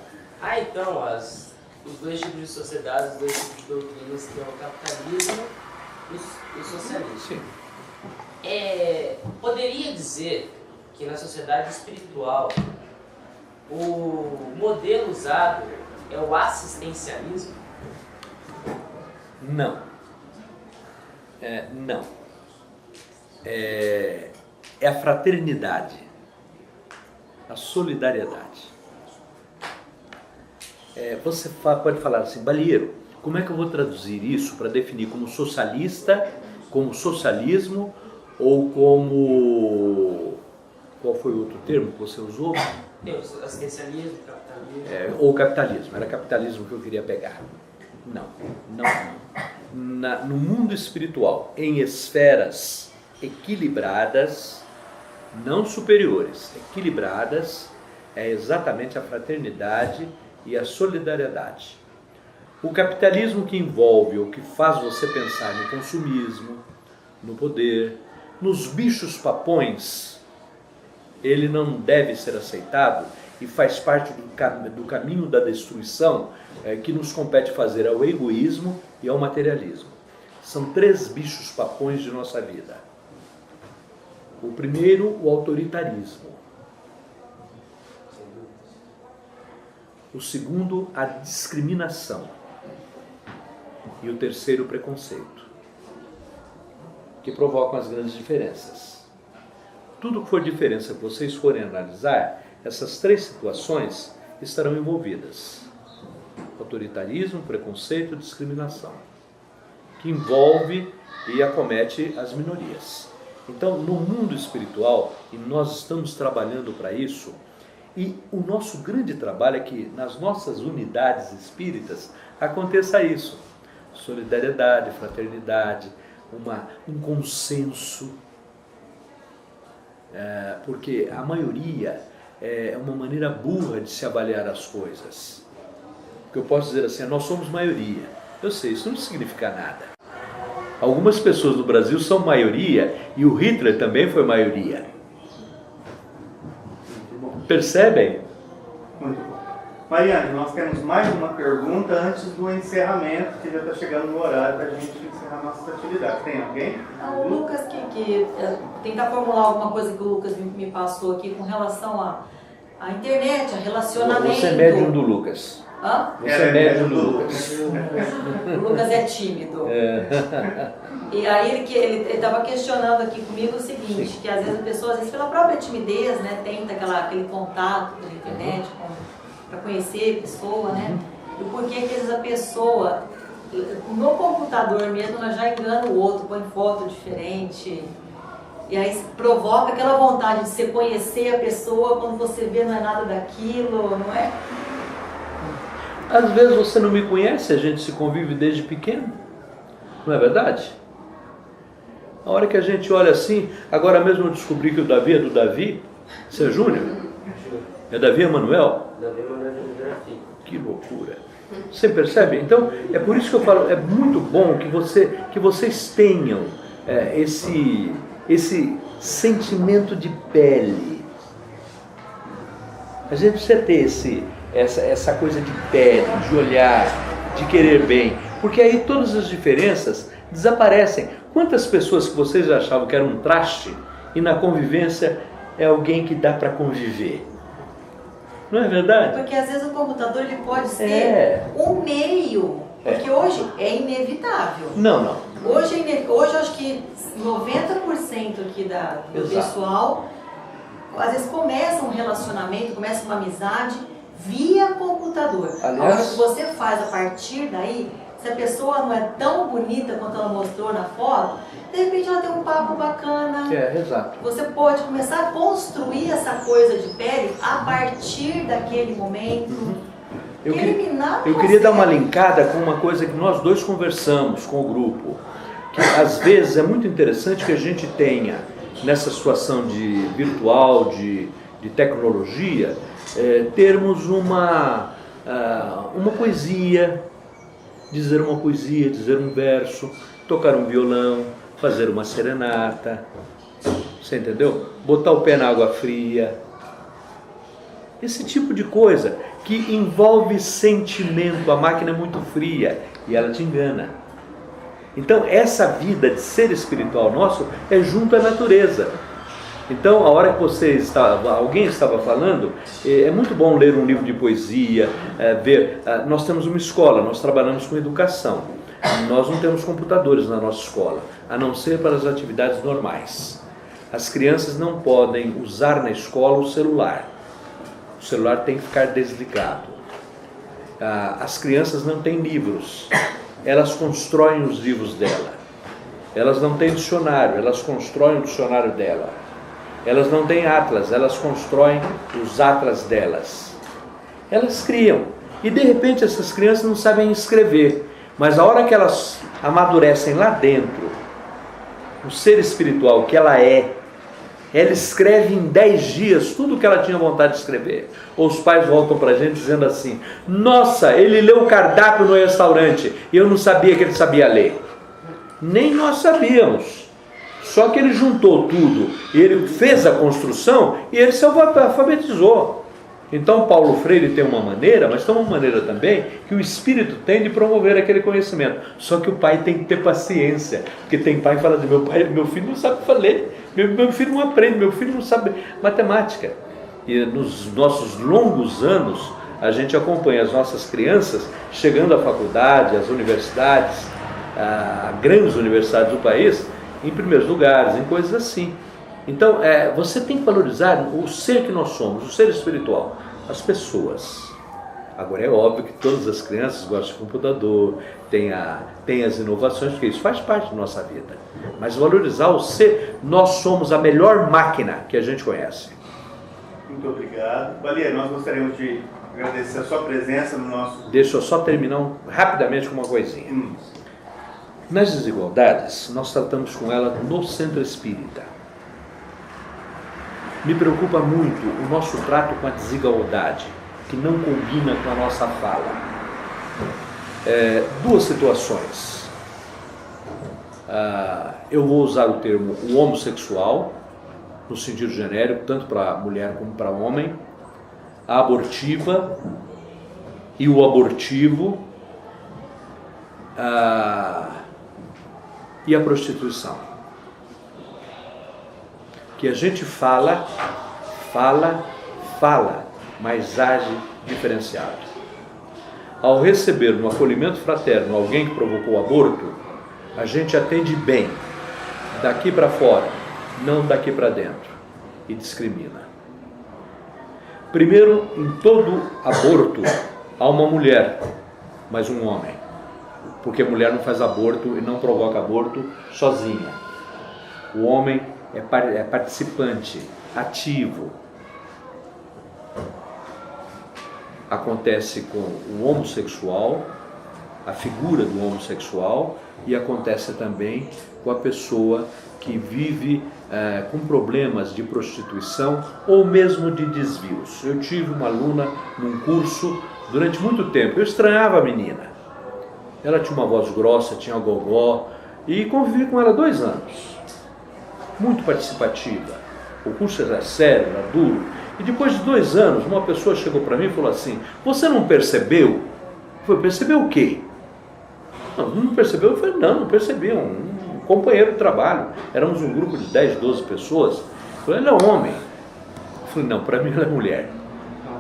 Então, os dois tipos de sociedades, os dois tipos de doutrinas, que é o capitalismo e o socialismo. Sim. Poderia dizer que na sociedade espiritual o modelo usado é o assistencialismo? Não. Não. É a fraternidade, a solidariedade. Você pode falar assim, Balieiro, como é que eu vou traduzir isso para definir como socialista, como socialismo ou como... Qual foi o outro termo que você usou? Assistencialismo, capitalismo. Ou capitalismo, era capitalismo que eu queria pegar. Não. No mundo espiritual, em esferas equilibradas, não superiores, equilibradas, é exatamente a fraternidade e a solidariedade. O capitalismo que envolve ou que faz você pensar no consumismo, no poder, nos bichos papões, ele não deve ser aceitado e faz parte do caminho da destruição que nos compete fazer ao egoísmo e ao materialismo. São 3 bichos papões de nossa vida. O primeiro, o autoritarismo. O segundo, a discriminação. E o terceiro, o preconceito, que provocam as grandes diferenças. Tudo que for diferença que vocês forem analisar, essas 3 situações estarão envolvidas. Autoritarismo, preconceito e discriminação, que envolve e acomete as minorias. Então, no mundo espiritual, e nós estamos trabalhando para isso, e o nosso grande trabalho é que nas nossas unidades espíritas aconteça isso. Solidariedade, fraternidade, um consenso, porque a maioria é uma maneira burra de se avaliar as coisas. Porque eu posso dizer assim, nós somos maioria. Eu sei, isso não significa nada. Algumas pessoas no Brasil são maioria e o Hitler também foi maioria. Percebem? Muito bom. Mariane, nós temos mais uma pergunta antes do encerramento, que já está chegando no horário para a gente encerrar nossas atividades. Tem alguém? O Lucas, que tentar formular alguma coisa que o Lucas me passou aqui com relação à internet, a relacionamento. Você é médium do Lucas. Hã? Você é médium do Lucas. O Lucas é tímido. E aí ele estava questionando aqui comigo o seguinte, que às vezes a pessoa, às vezes pela própria timidez, né, tenta aquele contato pela internet para conhecer a pessoa, né? E por que às vezes a pessoa, no computador mesmo, ela já engana o outro, põe foto diferente. E aí provoca aquela vontade de você conhecer a pessoa, quando você vê não é nada daquilo, não é? Às vezes você não me conhece, a gente se convive desde pequeno. Não é verdade? A hora que a gente olha assim, agora mesmo eu descobri que o Davi é do Davi. Você é Júnior? É Davi Emanuel? Davi Emanuel de Que loucura. Você percebe? Então, é por isso que eu falo, é muito bom que vocês tenham esse sentimento de pele. A gente precisa ter essa coisa de pele, de olhar, de querer bem. Porque aí todas as diferenças desaparecem. Quantas pessoas que vocês achavam que eram um traste e na convivência é alguém que dá para conviver? Não é verdade? Porque às vezes o computador ele pode ser um meio, porque hoje é inevitável. Não. Hoje eu acho que 90% aqui do pessoal, às vezes começa um relacionamento, começa uma amizade via computador. Aliás, agora, o que você faz a partir daí, se a pessoa não é tão bonita quanto ela mostrou na foto, de repente ela tem um papo bacana. Exato. Você pode começar a construir essa coisa de pele a partir daquele momento. Eu queria dar uma linkada com uma coisa que nós dois conversamos com o grupo. Que às vezes é muito interessante que a gente tenha, nessa situação de virtual, de tecnologia, termos uma poesia, dizer uma poesia, dizer um verso, tocar um violão, fazer uma serenata, você entendeu? Botar o pé na água fria, esse tipo de coisa que envolve sentimento. A máquina é muito fria e ela te engana. Então essa vida de ser espiritual nosso é junto à natureza. Então a hora que alguém estava falando, é muito bom ler um livro de poesia, ver. Nós temos uma escola, nós trabalhamos com educação. Nós não temos computadores na nossa escola, a não ser para as atividades normais. As crianças não podem usar na escola o celular. O celular tem que ficar desligado. As crianças não têm livros. Elas constroem os livros dela. Elas não têm dicionário, elas constroem o dicionário dela. Elas não têm atlas, elas constroem os atlas delas. Elas criam. E de repente essas crianças não sabem escrever. Mas a hora que elas amadurecem lá dentro, o ser espiritual que ela escreve em 10 dias tudo o que ela tinha vontade de escrever. Ou os pais voltam para a gente dizendo assim: nossa, ele leu o cardápio no restaurante e eu não sabia que ele sabia ler. Nem nós sabíamos. Só que ele juntou tudo, ele fez a construção e ele se alfabetizou. Então Paulo Freire tem uma maneira, mas tem uma maneira também que o Espírito tem de promover aquele conhecimento. Só que o pai tem que ter paciência, porque tem pai que fala assim: meu filho não sabe ler, meu filho não aprende, meu filho não sabe matemática. E nos nossos longos anos, a gente acompanha as nossas crianças chegando à faculdade, às universidades, a grandes universidades do país, em primeiros lugares, em coisas assim. Então, você tem que valorizar o ser que nós somos, o ser espiritual, as pessoas. Agora, é óbvio que todas as crianças gostam de computador, tem as inovações, porque isso faz parte da nossa vida. Mas valorizar o ser, nós somos a melhor máquina que a gente conhece. Muito obrigado. Valia, nós gostaríamos de agradecer a sua presença no nosso... Deixa eu só terminar rapidamente com uma coisinha. Nas desigualdades, nós tratamos com ela no centro espírita. Me preocupa muito o nosso trato com a desigualdade, que não combina com a nossa fala. Duas situações. Eu vou usar o termo o homossexual, no sentido genérico, tanto para mulher como para homem, a abortiva e o abortivo, e a prostituição. Que a gente fala, mas age diferenciado. Ao receber no acolhimento fraterno alguém que provocou o aborto, a gente atende bem, daqui para fora, não daqui para dentro, e discrimina. Primeiro, em todo aborto, há uma mulher, mas um homem. Porque a mulher não faz aborto e não provoca aborto sozinha. O homem é participante, ativo. Acontece com o homossexual, a figura do homossexual, e acontece também com a pessoa que vive com problemas de prostituição ou mesmo de desvios. Eu tive uma aluna num curso durante muito tempo, eu estranhava a menina. Ela tinha uma voz grossa, tinha gogó, e convivi com ela 2 anos. Muito participativa. O curso era sério, era duro. E depois de 2 anos, uma pessoa chegou para mim e falou assim: você não percebeu? Eu falei: percebeu o quê? Não percebeu? Eu falei: não percebi. Um companheiro de trabalho. Éramos um grupo de 10, 12 pessoas. Eu falei: ele é homem. Eu falei: não, para mim ela é mulher.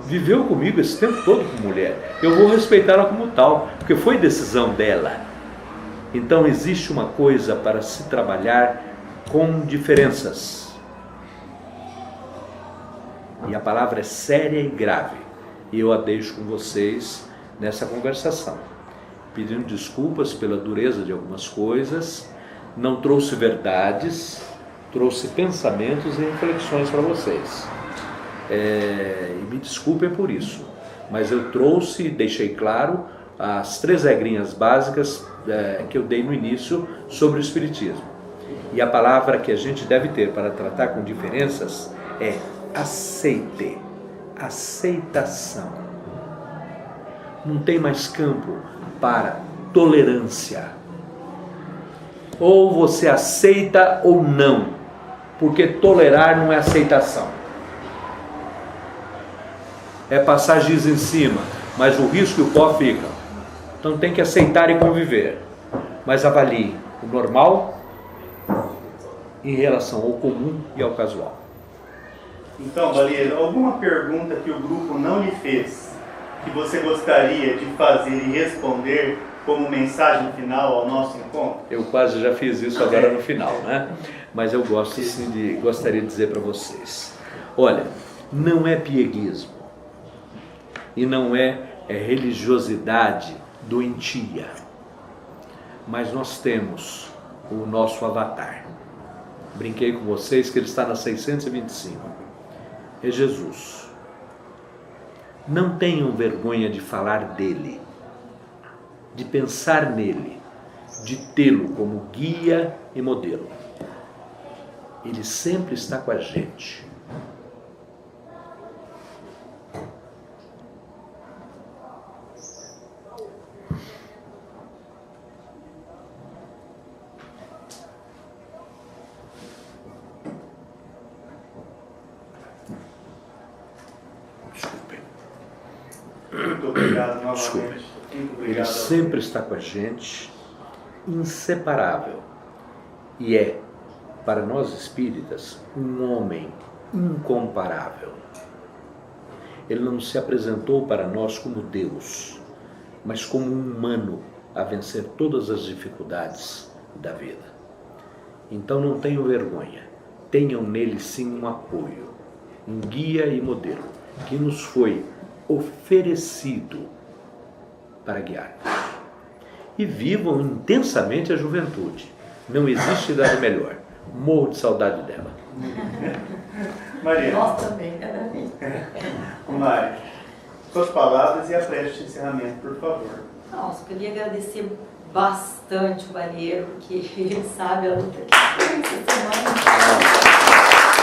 Viveu comigo esse tempo todo como mulher. Eu vou respeitá-la como tal, porque foi decisão dela. Então existe uma coisa para se trabalhar com diferenças. E a palavra é séria e grave. E eu a deixo com vocês nessa conversação. Pedindo desculpas pela dureza de algumas coisas. Não trouxe verdades, trouxe pensamentos e reflexões para vocês. E me desculpem por isso, mas eu trouxe e deixei claro as 3 regrinhas básicas que eu dei no início sobre o Espiritismo. E a palavra que a gente deve ter para tratar com diferenças é aceite. aceitação. Não tem mais campo para tolerância. Ou você aceita ou não, porque tolerar não é aceitação. É passar giz em cima, mas o risco e o pó ficam. Então tem que aceitar e conviver. Mas avalie o normal em relação ao comum e ao casual. Então, Balieiro, alguma pergunta que o grupo não lhe fez, que você gostaria de fazer e responder como mensagem final ao nosso encontro? Eu quase já fiz isso agora no final, né? Mas eu gostaria de dizer para vocês. Olha, não é pieguismo e não é religiosidade doentia, mas nós temos o nosso avatar. Brinquei com vocês que ele está na 625. É Jesus. Não tenham vergonha de falar dele, de pensar nele, de tê-lo como guia e modelo. Ele sempre está com a gente. Muito obrigado novamente. Desculpe. Muito obrigado. Ele sempre está com a gente, inseparável. E é, para nós espíritas, um homem incomparável. Ele não se apresentou para nós como Deus, mas como um humano a vencer todas as dificuldades da vida. Então não tenham vergonha, tenham nele sim um apoio, um guia e modelo, que nos foi oferecido para guiar. E vivam intensamente a juventude. Não existe idade melhor. Morro de saudade dela. Maria. Nós também, cada vez. Mari, suas palavras e a prece de encerramento, por favor. Nossa, queria agradecer bastante o Balieiro, porque ele sabe a luta que foi essa semana.